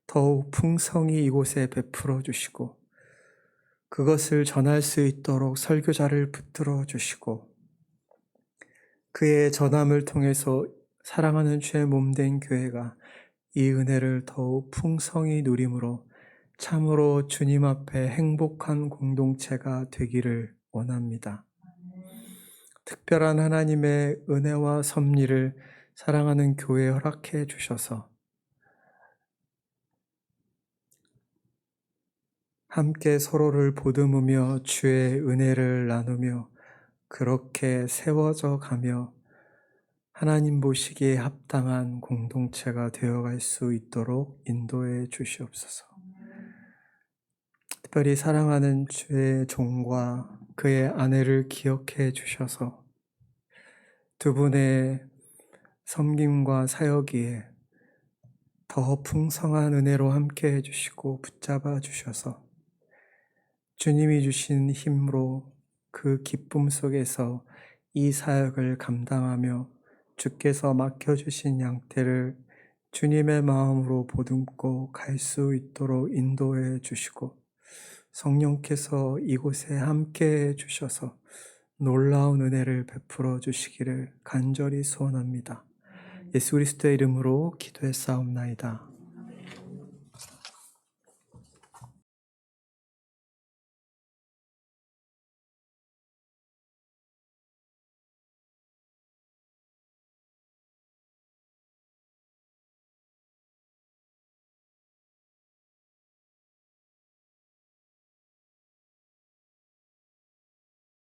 더욱 풍성히 이곳에 베풀어 주시고 그것을 전할 수 있도록 설교자를 붙들어 주시고 그의 전함을 통해서 사랑하는 주의 몸된 교회가 이 은혜를 더욱 풍성히 누림으로 참으로 주님 앞에 행복한 공동체가 되기를 원합니다. 특별한 하나님의 은혜와 섭리를 사랑하는 교회에 허락해 주셔서 함께 서로를 보듬으며 주의 은혜를 나누며 그렇게 세워져 가며 하나님 보시기에 합당한 공동체가 되어갈 수 있도록 인도해 주시옵소서. 특별히 사랑하는 주의 종과 그의 아내를 기억해 주셔서 두 분의 섬김과 사역이에 더 풍성한 은혜로 함께 해주시고 붙잡아 주셔서 주님이 주신 힘으로 그 기쁨 속에서 이 사역을 감당하며 주께서 맡겨주신 양떼를 주님의 마음으로 보듬고 갈 수 있도록 인도해 주시고 성령께서 이곳에 함께 해 주셔서 놀라운 은혜를 베풀어 주시기를 간절히 소원합니다. 예수 그리스도의 이름으로 기도했사옵나이다.